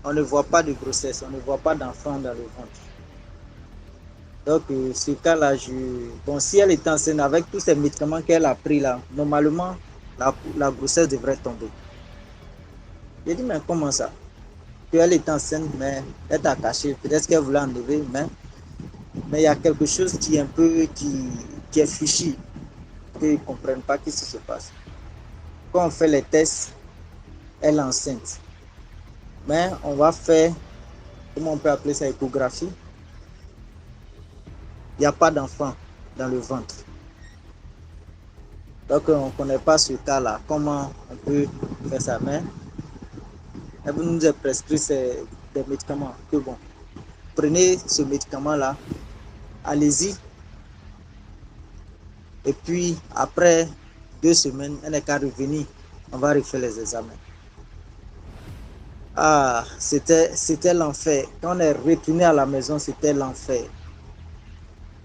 S5: on ne voit pas de grossesse, on ne voit pas d'enfant dans le ventre. Donc, ce cas-là, bon, si elle est enceinte avec tous ces médicaments qu'elle a pris là, normalement, la grossesse devrait tomber. J'ai dit, mais comment ça? Qu'elle est enceinte, mais elle t'a caché. Peut-être qu'elle voulait enlever, mais il y a quelque chose qui est un peu, qui est fichu, qu'ils ne comprennent pas ce qui se passe. Quand on fait les tests, elle est enceinte. Mais on va faire, comment on peut appeler ça, échographie. Il n'y a pas d'enfant dans le ventre. Donc, on ne connaît pas ce cas-là. Comment on peut faire ça? Mais elle nous a prescrit des médicaments. Que bon, prenez ce médicament-là, allez-y. Et puis, après 2 semaines, elle n'est qu'à revenir. On va refaire les examens. Ah, c'était l'enfer. Quand on est retourné à la maison, c'était l'enfer.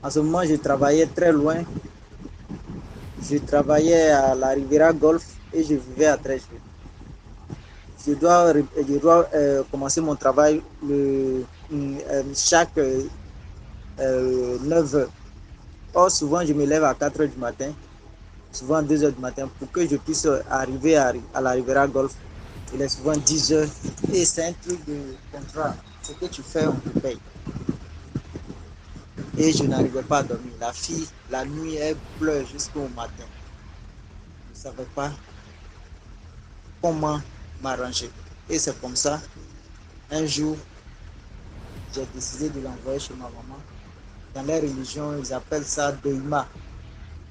S5: En ce moment, je travaillais très loin. Je travaillais à la Riviera Golf et je vivais à Trècheville. Je dois commencer mon travail chaque 9 heures. Or, souvent, je me lève à 4 heures du matin, souvent 2 heures du matin, pour que je puisse arriver à la Riviera Golf. Il est souvent 10 heures. Et c'est un truc de contrat. Ce que tu fais, on te paye. Et je n'arrivais pas à dormir. La fille, la nuit, elle pleure jusqu'au matin. Je ne savais pas comment m'arranger. Et c'est comme ça, un jour, j'ai décidé de l'envoyer chez ma maman. Dans les religions, ils appellent ça Deima,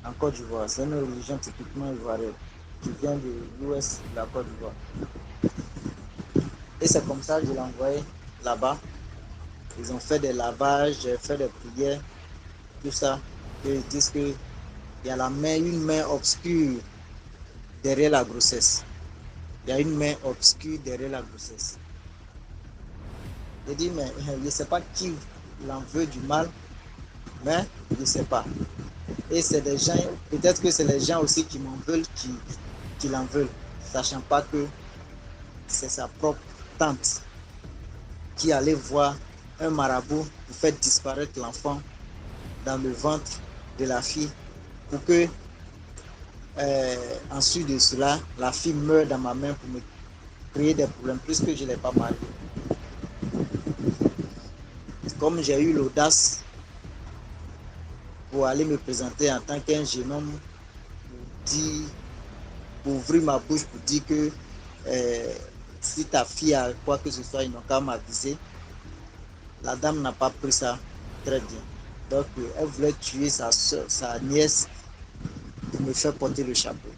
S5: en Côte d'Ivoire. C'est une religion typiquement ivoirienne qui vient de l'ouest de la Côte d'Ivoire. Et c'est comme ça que je l'ai envoyé là-bas. Ils ont fait des lavages, j'ai fait des prières, tout ça. Et ils disent qu'il y a une main obscure derrière la grossesse. Il y a une main obscure derrière la grossesse. Je dis, mais je ne sais pas qui l'en veut du mal, mais je ne sais pas. Et c'est des gens, peut-être que c'est les gens aussi qui m'en veulent, qui l'en veulent, sachant pas que c'est sa propre tante qui allait voir un marabout pour faire disparaître l'enfant dans le ventre de la fille pour que ensuite de cela, la fille meurt dans ma main pour me créer des problèmes puisque je ne l'ai pas mariée. Comme j'ai eu l'audace pour aller me présenter en tant qu'un jeune homme pour ouvrir ma bouche pour dire que si ta fille a quoi que ce soit, ils n'ont qu'à m'aviser. La dame n'a pas pris ça très bien. Donc, elle voulait tuer sa nièce pour me faire porter le chapeau.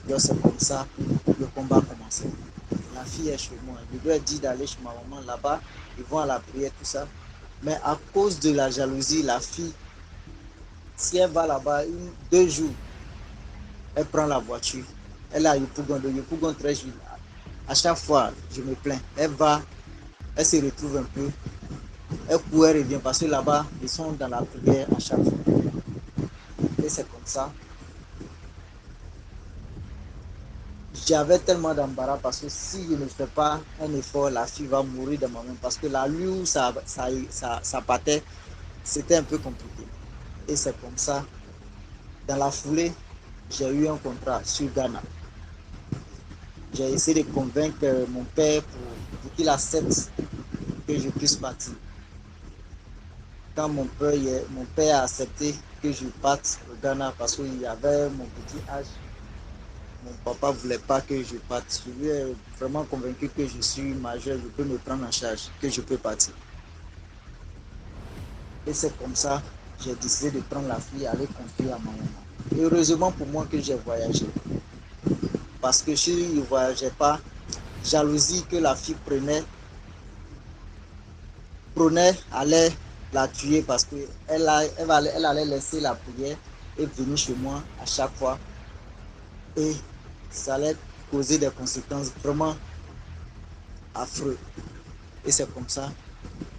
S5: Donc, c'est comme ça que le combat a commencé. La fille est chez moi. Je lui ai dit d'aller chez ma maman là-bas. Ils vont à la prière, tout ça. Mais à cause de la jalousie, la fille, si elle va là-bas 2 jours, elle prend la voiture. Elle a Yopougon, de Yopougon Trècheville. À chaque fois, je me plains. Elle va, elle se retrouve un peu. Elle court, elle revient parce que là-bas, ils sont dans la prière à chaque fois. Et c'est comme ça. J'avais tellement d'embarras parce que si je ne fais pas un effort, la fille va mourir de moi-même. Parce que la lieu où ça partait, c'était un peu compliqué. Et c'est comme ça. Dans la foulée, j'ai eu un contrat sur Ghana. J'ai essayé de convaincre mon père pour qu'il accepte que je puisse partir. Quand mon père a accepté que je parte au Ghana parce qu'il y avait mon petit âge, mon papa ne voulait pas que je parte. Je lui ai vraiment convaincu que je suis majeur, je peux me prendre en charge, que je peux partir. Et c'est comme ça que j'ai décidé de prendre la fille et aller confier à ma maman. Et heureusement pour moi que j'ai voyagé. Parce que si je ne voyageais pas, jalousie que la fille prenait allait la tuer parce qu'elle allait laisser la prière et venir chez moi à chaque fois. Et ça allait causer des conséquences vraiment affreuses. Et c'est comme ça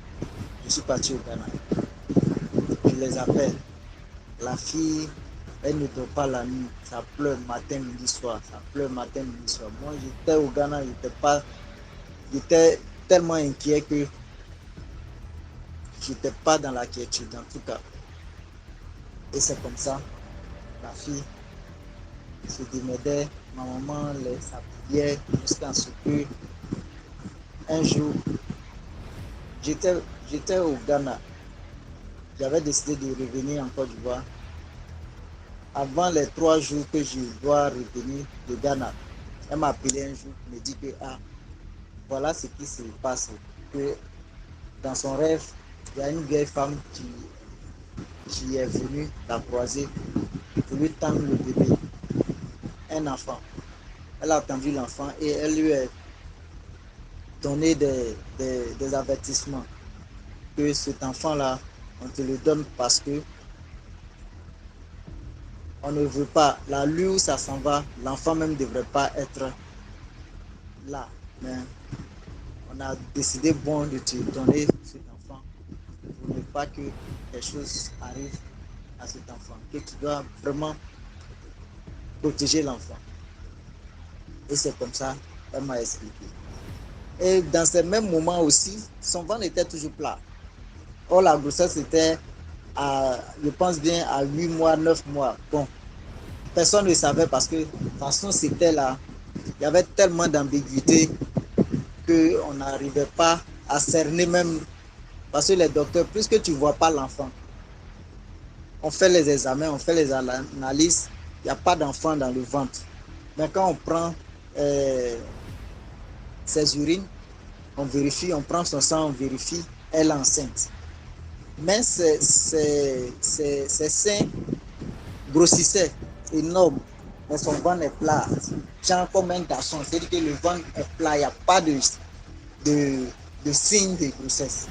S5: que je suis parti au Ghana. Je les appelle. La fille, elle ne dort pas la nuit. Ça pleure matin, midi, soir. Ça pleure matin, midi, soir. Moi, j'étais au Ghana, j'étais tellement inquiet que je n'étais pas dans la quiétude, en tout cas. Et c'est comme ça, la fille se démerdait, ma maman s'appuyait jusqu'à ce que un jour, j'étais au Ghana. J'avais décidé de revenir en Côte d'Ivoire. Avant les 3 jours que je dois revenir de Ghana, elle m'a appelé un jour, me dit que voilà ce qui se passe. Que dans son rêve, il y a une vieille femme qui est venue la croiser pour lui tendre le bébé, un enfant. Elle a attendu l'enfant et elle lui a donné des avertissements que cet enfant-là, on te le donne parce que on ne veut pas, la lieu où ça s'en va, l'enfant même ne devrait pas être là. Mais on a décidé bon de te donner cet enfant pour ne pas que quelque chose arrive à cet enfant, que tu dois vraiment protéger l'enfant. Et c'est comme ça qu'elle m'a expliqué. Et dans ces mêmes moments aussi, son ventre était toujours plat. Or, la grossesse était, je pense bien, à 8 mois, 9 mois. Bon, personne ne savait parce que de toute façon, c'était là. Il y avait tellement d'ambiguïté qu'on n'arrivait pas à cerner même. Parce que les docteurs, puisque tu ne vois pas l'enfant, on fait les examens, on fait les analyses, il n'y a pas d'enfant dans le ventre. Mais quand on prend ses urines, on vérifie, on prend son sang, on vérifie, elle est enceinte. Mais ses seins grossissaient énorme, mais son ventre est plat. Genre comme un garçon, c'est-à-dire que le ventre est plat, il n'y a pas de signe de grossesse.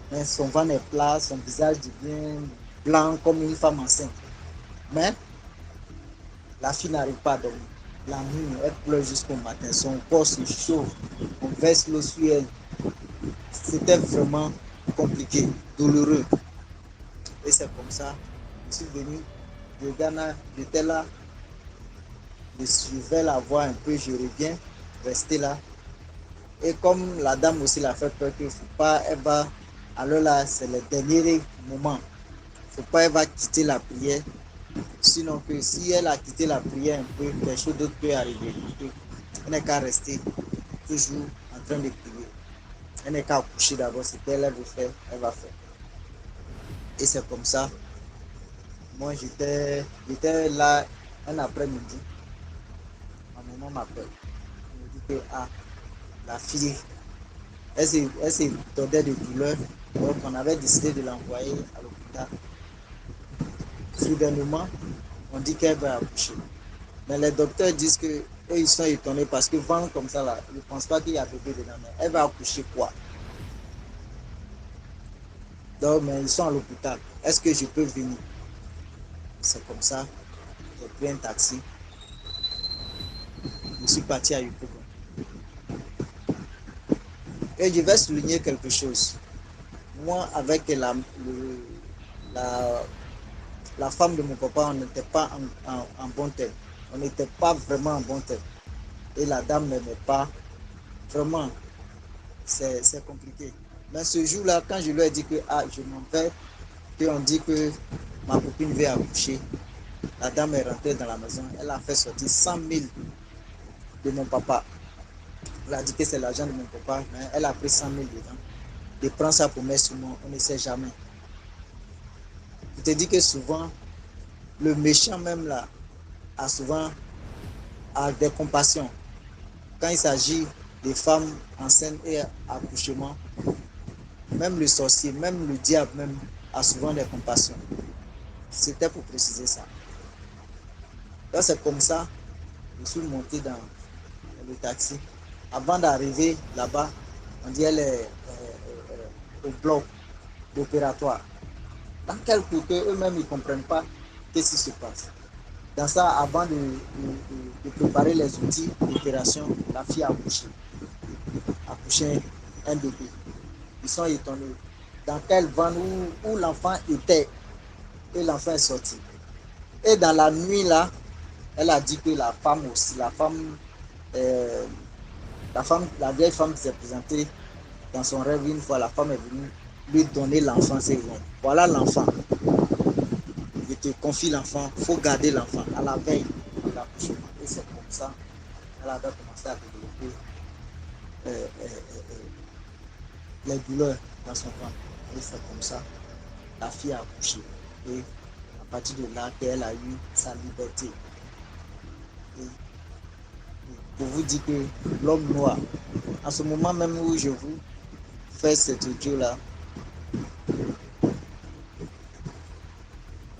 S5: Mais son ventre est plat, son visage devient blanc comme une femme enceinte. Mais la fille n'arrive pas à dormir. La nuit, elle pleure jusqu'au matin. Son corps se chauffe. On verse l'eau sur elle. C'était vraiment compliqué, douloureux. Et c'est comme ça, je suis venu de Ghana, j'étais là. Je vais la voir un peu, je reviens, rester là. Et comme la dame aussi l'a fait peur qu'il ne faut pas, elle va, alors là, c'est le dernier moment. Il ne faut pas, elle va quitter la prière. Sinon, que si elle a quitté la prière un peu, quelque chose d'autre peut arriver. Elle n'est qu'à rester toujours en train de prier. Elle n'est qu'à coucher d'abord, ce qu'elle veut faire, elle va faire. Et c'est comme ça. Moi, j'étais là un après-midi. Ma maman m'appelle. Elle me dit que la fille, elle s'est tordée de douleur. Donc, on avait décidé de l'envoyer à l'hôpital. Soudainement, on dit qu'elle va accoucher. Mais les docteurs disent que eux, ils sont étonnés parce que ventre comme ça, là, ils ne pensent pas qu'il y a bébé dedans. Mais elle va accoucher quoi? Donc, mais ils sont à l'hôpital. Est-ce que je peux venir? C'est comme ça. J'ai pris un taxi. Je suis parti à Yopougon. Et je vais souligner quelque chose. Moi, avec la femme de mon papa, on n'était pas en bon terme. On n'était pas vraiment en bon terme. Et la dame n'aimait pas. Vraiment, c'est compliqué. Mais ce jour-là, quand je lui ai dit que je m'en vais, qu'on dit que ma copine veut accoucher, la dame est rentrée dans la maison. Elle a fait sortir 100 000 de mon papa. Elle a dit que c'est l'argent de mon papa, mais elle a pris 100 000 dedans. Et prend ça pour mettre sur moi, on ne sait jamais. Je te dis que souvent, le méchant même là, a souvent des compassions. Quand il s'agit des femmes enceintes et accouchement, même le sorcier, même le diable même, a souvent des compassions. C'était pour préciser ça. Là, c'est comme ça, je suis monté dans le taxi. Avant d'arriver là-bas, on dit elle est au bloc opératoire. Dans quel coup eux-mêmes ils ne comprennent pas qu'est-ce qui se passe. Dans ça, avant de préparer les outils d'opération, la fille a accouché un bébé. Ils sont étonnés. Dans quel van où l'enfant était et l'enfant est sorti. Et dans la nuit là, elle a dit que la femme aussi, la vieille femme qui s'est présentée dans son rêve une fois, la femme est venue lui donner l'enfant. C'est vrai. Voilà l'enfant. Je te confie l'enfant, il faut garder l'enfant à la veille de l'accouchement. Et c'est comme ça qu'elle avait commencé à développer les douleurs dans son ventre. Et c'est comme ça la fille a accouché. Et à partir de là, qu'elle a eu sa liberté. Et pour vous dire que l'homme noir, en ce moment même où je vous fais cet audio-là,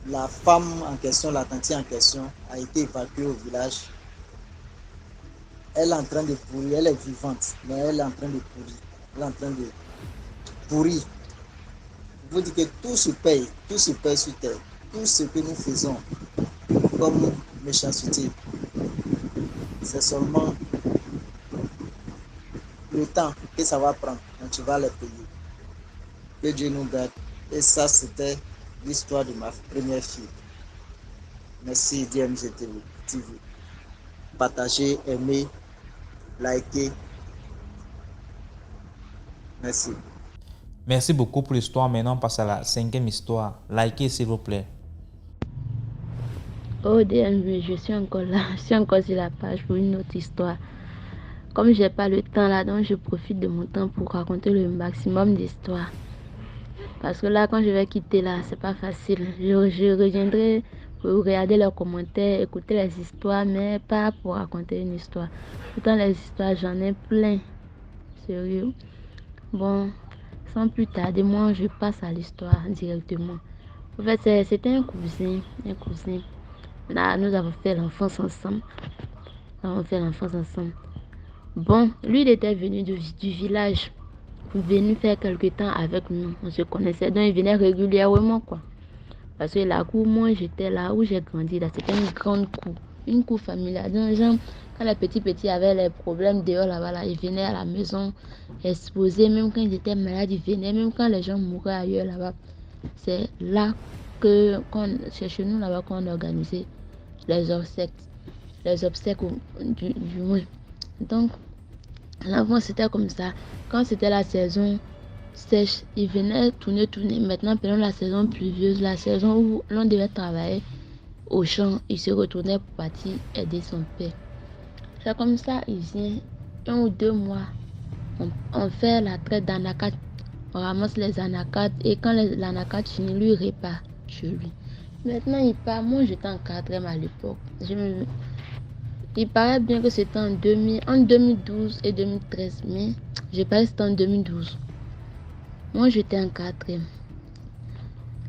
S5: la femme en question, la tante en question, a été évacuée au village. Elle est en train de pourrir, elle est vivante, mais elle est en train de pourrir. Elle est en train de pourrir. Je vous dis que tout se paye sur terre. Tout ce que nous faisons comme méchanceté, c'est seulement le temps que ça va prendre, donc tu vas les payer. Que Dieu nous garde. Et ça, c'était l'histoire de ma première fille. Merci DMG TV. Partagez, aimez, likez. Merci.
S1: Merci beaucoup pour l'histoire. Maintenant, on passe à la 5e histoire. Likez, s'il vous plaît.
S6: Oh DMV, je suis encore là, je suis encore sur la page pour une autre histoire. Comme j'ai pas le temps là, donc je profite de mon temps pour raconter le maximum d'histoires. Parce que là, quand je vais quitter là, c'est pas facile. Je reviendrai pour regarder leurs commentaires, écouter les histoires, mais pas pour raconter une histoire. Pourtant, les histoires, j'en ai plein. Sérieux. Bon, sans plus tarder, moi, je passe à l'histoire directement. En fait, c'était un cousin. Là, nous avons fait l'enfance ensemble. Bon, lui, il était venu du village. Venu faire quelque temps avec nous. On se connaissait, donc il venait régulièrement, quoi. Parce que la cour, moi, j'étais là où j'ai grandi, là, c'était une grande cour. Une cour familiale. Donc, genre, quand les petits avaient les problèmes dehors, là-bas, là, ils venaient à la maison exposer. Même quand ils étaient malades, ils venaient. Même quand les gens mouraient ailleurs, là-bas. C'est là c'est chez nous, là-bas, qu'on organisait les obsèques du moins. Donc, l'avant, c'était comme ça. Quand c'était la saison sèche, il venait tourner. Maintenant, pendant la saison pluvieuse, la saison où l'on devait travailler au champ, il se retournait pour partir aider son père. C'est comme ça, il vient 1 ou 2 mois. On fait la traite d'anacates. On ramasse les anacates et quand l'anacate finit, lui répare chez lui. Maintenant, il part. Moi, j'étais en 4e à l'époque. Il paraît bien que c'était en 2012 et 2013, mais je pense que c'était en 2012. Moi, j'étais en 4e.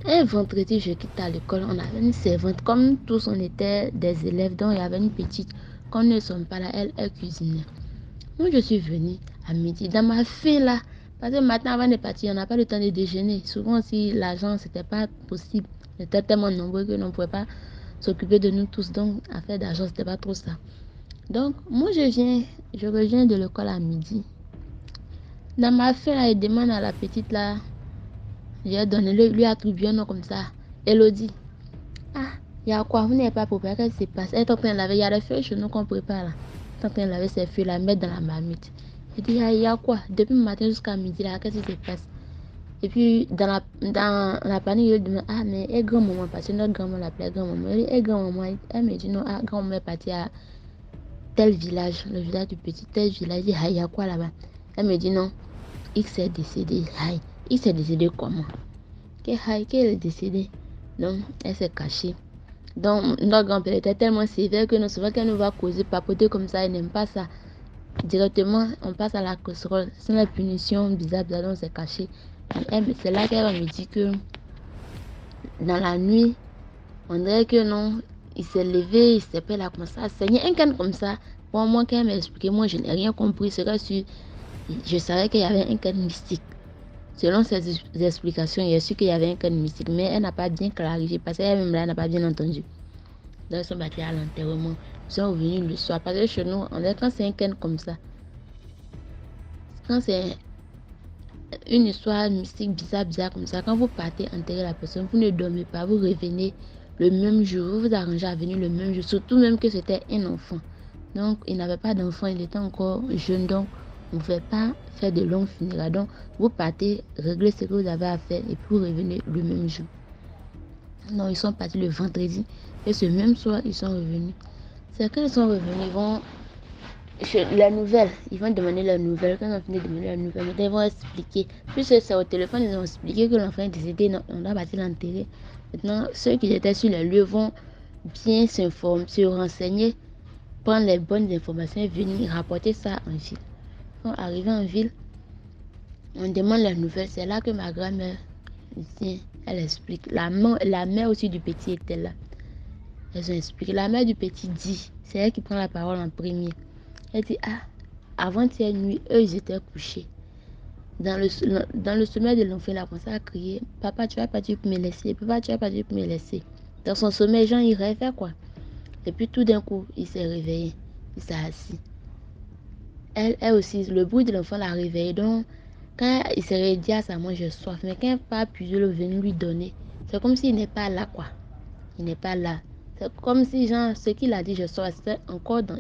S6: Un vendredi, je quitte à l'école. On avait une servante. Comme tous, on était des élèves, donc il y avait une petite. Quand nous ne sommes pas là, elle cuisinait. Moi, je suis venue à midi. Dans ma faim là, parce que maintenant, avant de partir, on n'a pas le temps de déjeuner. Souvent, si l'argent, c'était pas possible. On était tellement nombreux que l'on ne pouvait pas s'occuper de nous tous. Donc, affaire d'argent, c'était pas trop ça. Donc, moi, je reviens de l'école à midi. Dans ma faim, là, il demande à la petite là, j'ai donné, lui attribué un nom comme ça. Elodie. Ah, il y a quoi? Vous n'avez pas préparé? Qu'est-ce qui se passe? Elle est en train de laver. Il y a des feuilles chez nous qu'on prépare là. Elle est en train de laver ses feuilles, la mettre dans la marmite. Je dis, il y a quoi? Depuis le matin jusqu'à midi là, qu'est-ce qui se passe? Et puis, dans la panique, il demande, ah, mais est grand-maman, parce que notre grand-maman l'appelait grand-maman. Elle dit, est grand-maman? Elle me dit, non, ah, grand-maman est partie à tel village, le village du petit, tel village. Je dis, ah, il y a quoi là-bas? Elle me dit, non, X est décédé. Aïe, X est décédé comment? Qu'elle est décédée. Donc, elle s'est cachée. Donc, notre grand-père était tellement sévère que nous savons qu'elle nous va causer, papoter comme ça, elle n'aime pas ça. Directement, on passe à la casserole. C'est la punition bizarre, donc on s'est caché. C'est là qu'elle me dit que dans la nuit, on dirait que non, il s'est levé, il s'est fait là comme ça, saigné un can comme ça. Pour moi, qu'elle m'a expliqué, moi je n'ai rien compris. C'est que je savais qu'il y avait un can mystique. Selon ses explications, il y a su qu'il y avait un can mystique, mais elle n'a pas bien clarifié parce qu'elle-même là n'a pas bien entendu. Donc ils sont battus à l'enterrement. Ils sont revenus le soir. Parce que chez nous, quand c'est un can comme ça, quand c'est une histoire mystique bizarre comme ça, quand vous partez enterrer la personne, vous ne dormez pas, vous revenez le même jour, vous vous arrangez à venir le même jour, surtout même que c'était un enfant. Donc il n'avait pas d'enfant, il était encore jeune, donc on ne pouvait pas faire de longues funérailles. Donc vous partez, réglez ce que vous avez à faire et puis vous revenez le même jour. Donc ils sont partis le vendredi et ce même soir ils sont revenus. C'est quand ils sont revenus, ils vont les nouvelles, ils vont demander leurs nouvelles. Quand on finit de demander leurs nouvelles, ils vont expliquer. Puis c'est au téléphone, ils ont expliqué que l'enfant est décédé, on doit partir l'enterrer. Maintenant, ceux qui étaient sur les lieux vont bien s'informer, se renseigner, prendre les bonnes informations et venir rapporter ça en ville. Quand arrivé en ville, on demande les nouvelles. C'est là que ma grand-mère vient, elle explique. La mère aussi du petit était là. Elles ont expliqué. La mère du petit dit, c'est elle qui prend la parole en premier. Elle dit, ah, avant-hier nuit, eux, ils étaient couchés. Dans le sommeil de l'enfant, il a commencé à crier, papa, tu vas partir pour me laisser, papa, tu vas partir pour me laisser. Dans son sommeil, Jean, il rêvait, quoi. Et puis tout d'un coup, il s'est réveillé, il s'est assis. Elle aussi, le bruit de l'enfant l'a réveillée, donc Quand il serait dit à sa maman, j'ai soif, mais quand il pas puiser le venir lui donner, c'est comme s'il n'est pas là, quoi. Il n'est pas là. C'est comme si, genre, ce qu'il a dit, j'ai soif,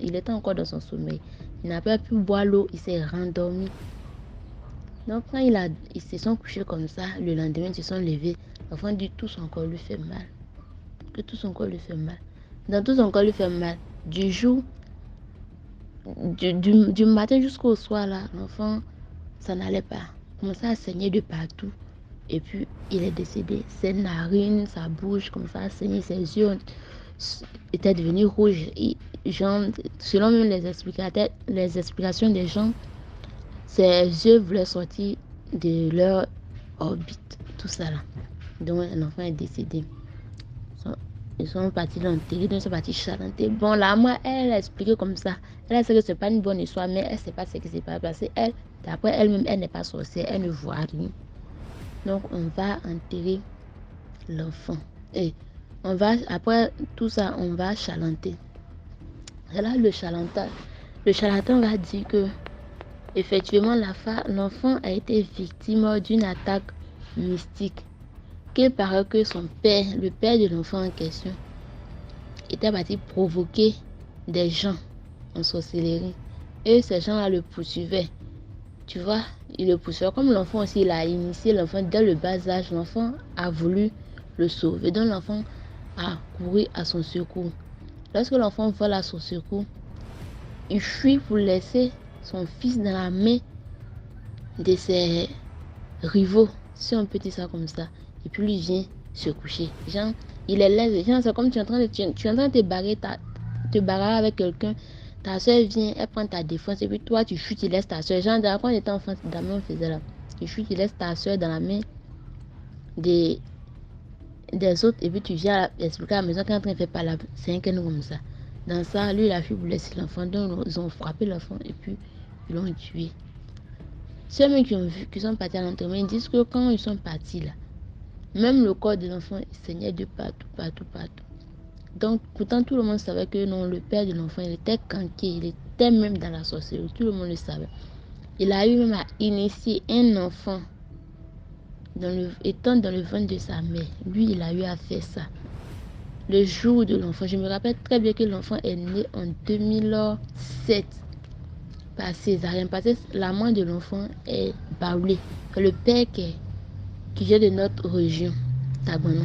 S6: il était encore dans son sommeil. Il n'a pas pu boire l'eau, il s'est rendormi. Donc, quand ils se sont couchés comme ça, le lendemain, ils se sont levés. L'enfant dit tout son corps lui fait mal. Que tout son corps lui fait mal. Dans tout son corps lui fait mal. Du jour, du matin jusqu'au soir, là, l'enfant, ça n'allait pas. Il commençait à saigner de partout. Et puis, il est décédé. Ses narines, sa bouche, comme ça, a saigné. Ses yeux étaient devenus rouges. Genre, selon même les explications des gens, ses yeux voulaient sortir de leur orbite. Tout ça là. Donc, l'enfant est décédé. Ils sont partis l'enterrer, donc ils sont partis chanter. Bon, la maman, elle a expliqué comme ça. Elle a dit que ce n'est pas une bonne histoire, mais elle ne sait pas ce qui s'est passé. Elle, d'après elle-même, elle n'est pas sorcière, elle ne voit rien. Donc, on va enterrer l'enfant. Et après tout ça, on va chalanter. Et là, le charlatan va dire que, effectivement, l'enfant a été victime d'une attaque mystique. Qu'il paraît que son père, le père de l'enfant en question, était parti provoquer des gens en sorcellerie. Et ces gens-là le poursuivaient. Tu vois, il le poursuivait. Comme l'enfant aussi, il a initié l'enfant dès le bas âge, l'enfant a voulu le sauver. Donc l'enfant a couru à son secours. Lorsque l'enfant vole à son secours, il fuit pour laisser son fils dans la main de ses rivaux, si on peut dire ça comme ça. Et puis lui vient se coucher. Genre, il est laisse. Genre, c'est comme tu es en train de te barrer avec quelqu'un. Ta soeur vient, elle prend ta défense. Et puis toi, tu fuis, tu laisses ta soeur. Genre, quand on était enfant, c'est la même faisait là. Tu fuis, tu laisses ta soeur dans la main des autres. Et puis tu viens expliquer à la maison quand on ne fait pas là. C'est un canon comme ça. Dans ça, lui, il a fui pour laisser l'enfant. Donc, ils ont frappé l'enfant et puis ils l'ont tué. Ceux qui ont vu, qui sont partis à l'enterrement, ils disent que quand ils sont partis là, même le corps de l'enfant saignait de partout. Donc, pourtant, tout le monde savait que non, le père de l'enfant, il était canqué, il était même dans la sorcellerie, tout le monde le savait. Il a eu même à initier un enfant, étant dans le ventre de sa mère. Lui, il a eu à faire ça. Le jour de l'enfant, je me rappelle très bien que l'enfant est né en 2007 par césarienne, parce que la main de l'enfant est baoulée. Le père qui vient de notre région, Tabanon.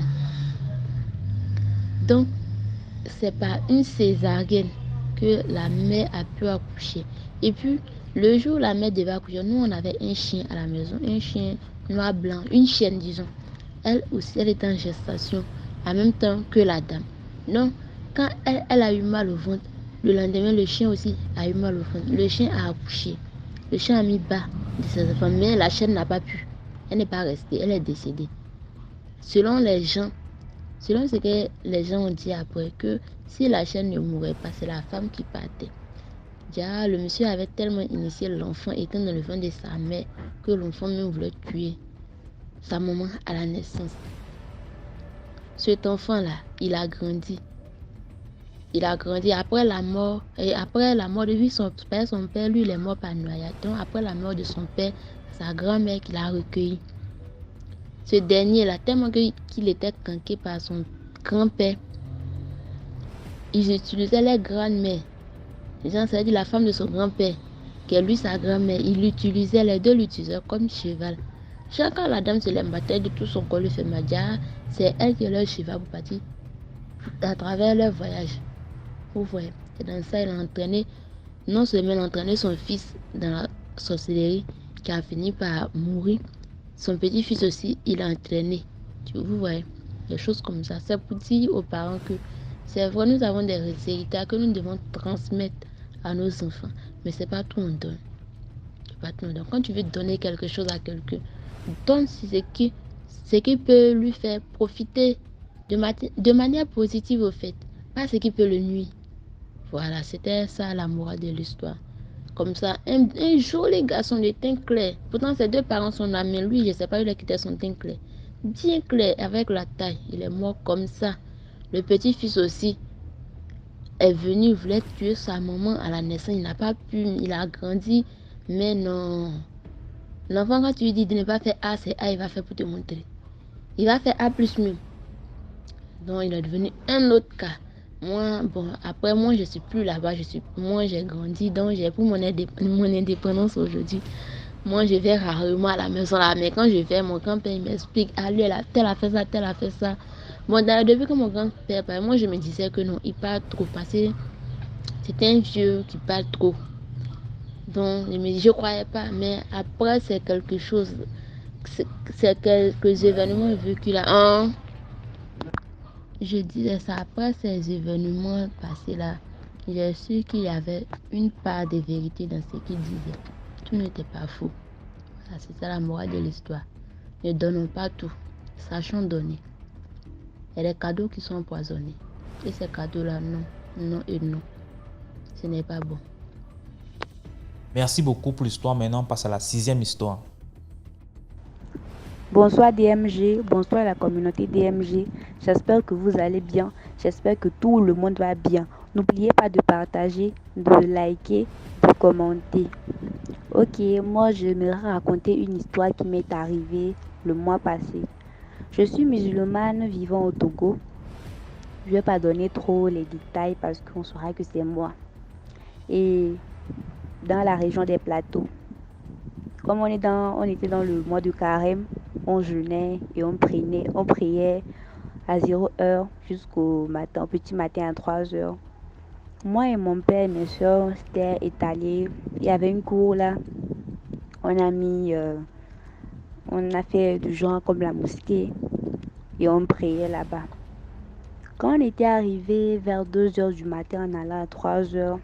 S6: Donc, c'est par une césarienne que la mère a pu accoucher. Et puis, le jour où la mère devait accoucher, nous, on avait un chien à la maison, un chien noir-blanc, une chienne, disons. Elle aussi, elle était en gestation, en même temps que la dame. Donc, quand elle a eu mal au ventre, le lendemain, le chien aussi a eu mal au ventre. Le chien a accouché. Le chien a mis bas de ses enfants, mais la chienne n'a pas pu. Elle n'est pas restée, elle est décédée. Selon ce que les gens ont dit après, que si la chienne ne mourait pas, c'est la femme qui partait. Déjà, le monsieur avait tellement initié l'enfant étant dans le ventre de sa mère que l'enfant même voulait tuer sa maman à la naissance. Cet enfant-là, il a grandi. Après la mort de lui, son père, lui, il est mort par noyade. Donc, après la mort de son père, sa grand-mère qui l'a recueilli. Ce dernier-là, tellement qu'il était canqué par son grand-père, ils utilisaient les grandes-mères. Ça veut dire la femme de son grand-père, qui est lui sa grand-mère. Les deux l'utilisaient comme cheval. Quand la dame se lève battait de tout son corps, le fait madia, c'est elle qui est leur cheval pour partir à travers leur voyage. Vous voyez, et dans ça, il a entraîné, non seulement il a entraîné son fils dans la sorcellerie, qui a fini par mourir, son petit-fils aussi, il a entraîné. Vous voyez, des choses comme ça. C'est pour dire aux parents que c'est vrai, nous avons des résultats que nous devons transmettre à nos enfants. Mais c'est pas tout on donne. Quand tu veux donner quelque chose à quelqu'un, donne ce qui peut lui faire profiter de manière positive au fait. Pas ce qui peut le nuire. Voilà, c'était ça la morale de l'histoire. Comme ça, un joli garçon de teint clair. Pourtant, ses deux parents sont là, mais lui, je ne sais pas, il a quitté son teint clair. Bien clair, avec la taille. Il est mort comme ça. Le petit-fils aussi est venu, il voulait tuer sa maman à la naissance. Il n'a pas pu, il a grandi. Mais non, L'enfant, quand tu lui dis de ne pas faire A, c'est A, il va faire pour te montrer. Il va faire A plus mieux. Donc, il est devenu un autre cas. Moi, bon, après, moi, je suis plus là-bas. Moi, j'ai grandi, donc j'ai pris mon indépendance aujourd'hui. Moi, je vais rarement à la maison là, mais quand je vais, mon grand-père, il m'explique, ah, lui, tel a fait ça, tel a fait ça. Bon, depuis que mon grand-père parle, moi, je me disais que non, il parle trop, parce que c'est un vieux qui parle trop. Donc, je croyais pas, mais après, c'est quelque chose, c'est quelques événements vécus là. Je disais ça, après ces événements passés là, j'ai su qu'il y avait une part de vérité dans ce qu'il disait. Tout n'était pas faux. Voilà, c'est ça la morale de l'histoire. Ne donnons pas tout, sachons donner. Il y a des cadeaux qui sont empoisonnés. Et ces cadeaux-là, non, non et non. Ce n'est pas bon.
S1: Merci beaucoup pour l'histoire. Maintenant, on passe à la 6e histoire.
S7: Bonsoir DMG, bonsoir la communauté DMG. J'espère que vous allez bien. J'espère que tout le monde va bien. N'oubliez pas de partager, de liker, de commenter. Ok, moi j'aimerais raconter une histoire qui m'est arrivée le mois passé. Je suis musulmane vivant au Togo. Je ne vais pas donner trop les détails parce qu'on saura que c'est moi. Et dans la région des plateaux. Comme on était dans le mois de carême, on jeûnait et on priait à 0h jusqu'au matin, au petit matin à 3h. Moi et mon père et mes soeurs, c'était étalé. Il y avait une cour là. On a fait du genre comme la mosquée et on priait là-bas. Quand on était arrivé vers 2h du matin, en allant à 3h,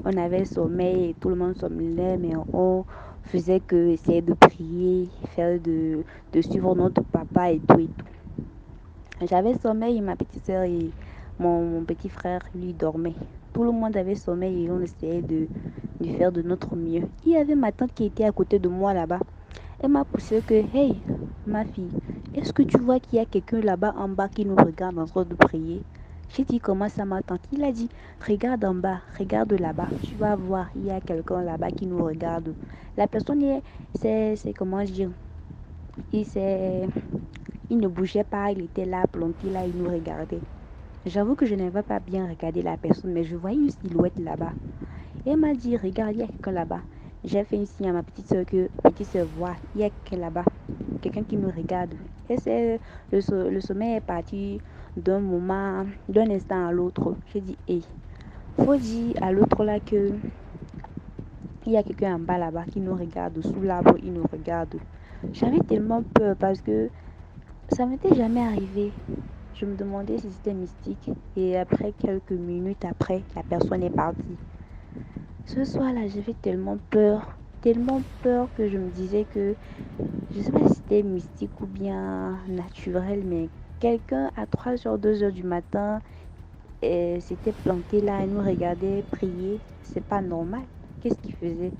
S7: on avait sommeil et tout le monde somnolait, mais on faisait que essayer de prier, de suivre notre papa et tout et tout. J'avais sommeil et ma petite soeur et mon petit frère, lui, dormait. Tout le monde avait sommeil et on essayait de faire de notre mieux. Il y avait ma tante qui était à côté de moi là-bas. Elle m'a poussé que, hey, ma fille, est-ce que tu vois qu'il y a quelqu'un là-bas en bas qui nous regarde en train de prier? J'ai dit, comment ça, ma tante? Il a dit, regarde en bas, regarde là-bas. Tu vas voir, il y a quelqu'un là-bas qui nous regarde. La personne, c'est comment dire, il ne bougeait pas, il était là, planté là, il nous regardait. J'avoue que je n'avais pas bien regardé la personne, mais je voyais une silhouette là-bas. Elle m'a dit, regarde, il y a quelqu'un là-bas. J'ai fait un signe à ma petite soeur que, petite soeur, vois, il y a quelqu'un là-bas. Quelqu'un qui me regarde. Et le sommeil est parti d'un instant à l'autre. J'ai dit, hey, faut dire à l'autre là que il y a quelqu'un en bas là-bas qui nous regarde, sous l'arbre, il nous regarde. J'avais tellement peur parce que ça m'était jamais arrivé. Je me demandais si c'était mystique. Et après, quelques minutes après, la personne est partie. Ce soir-là, j'avais tellement peur que je me disais que, je ne sais pas si c'était mystique ou bien naturel, mais quelqu'un à 3h, 2h du matin s'était planté là et nous regardait prier. C'est pas normal. Qu'est-ce qu'il faisait?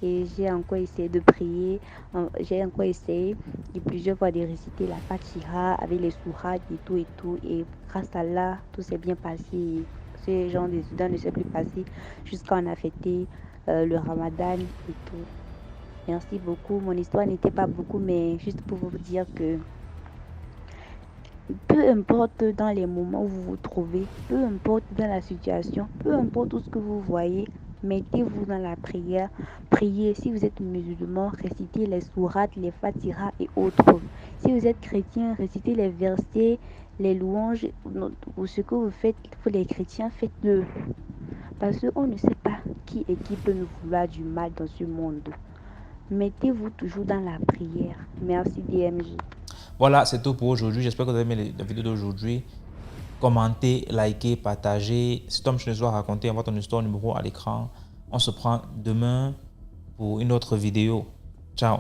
S7: Et j'ai encore essayé de prier, et plusieurs fois de réciter la Fatiha avec les sourates et tout. Et grâce à Allah, tout s'est bien passé. Ce genre d'incident ne s'est plus passé jusqu'à on a fêté le Ramadan et tout. Merci beaucoup. Mon histoire n'était pas beaucoup, mais juste pour vous dire que peu importe dans les moments où vous vous trouvez, peu importe dans la situation, peu importe tout ce que vous voyez, mettez-vous dans la prière, priez. Si vous êtes musulman, récitez les sourates, les fatiras et autres. Si vous êtes chrétien, récitez les versets, les louanges, ou ce que vous faites pour les chrétiens, faites-le. Parce qu'on ne sait pas qui et qui peut nous vouloir du mal dans ce monde. Mettez-vous toujours dans la prière. Merci DMJ.
S1: Voilà, c'est tout pour aujourd'hui. J'espère que vous avez aimé la vidéo d'aujourd'hui. Commentez, likez, partagez. Si Tom Schnezois a raconté, envoie ton histoire numéro à l'écran. On se prend demain pour une autre vidéo. Ciao.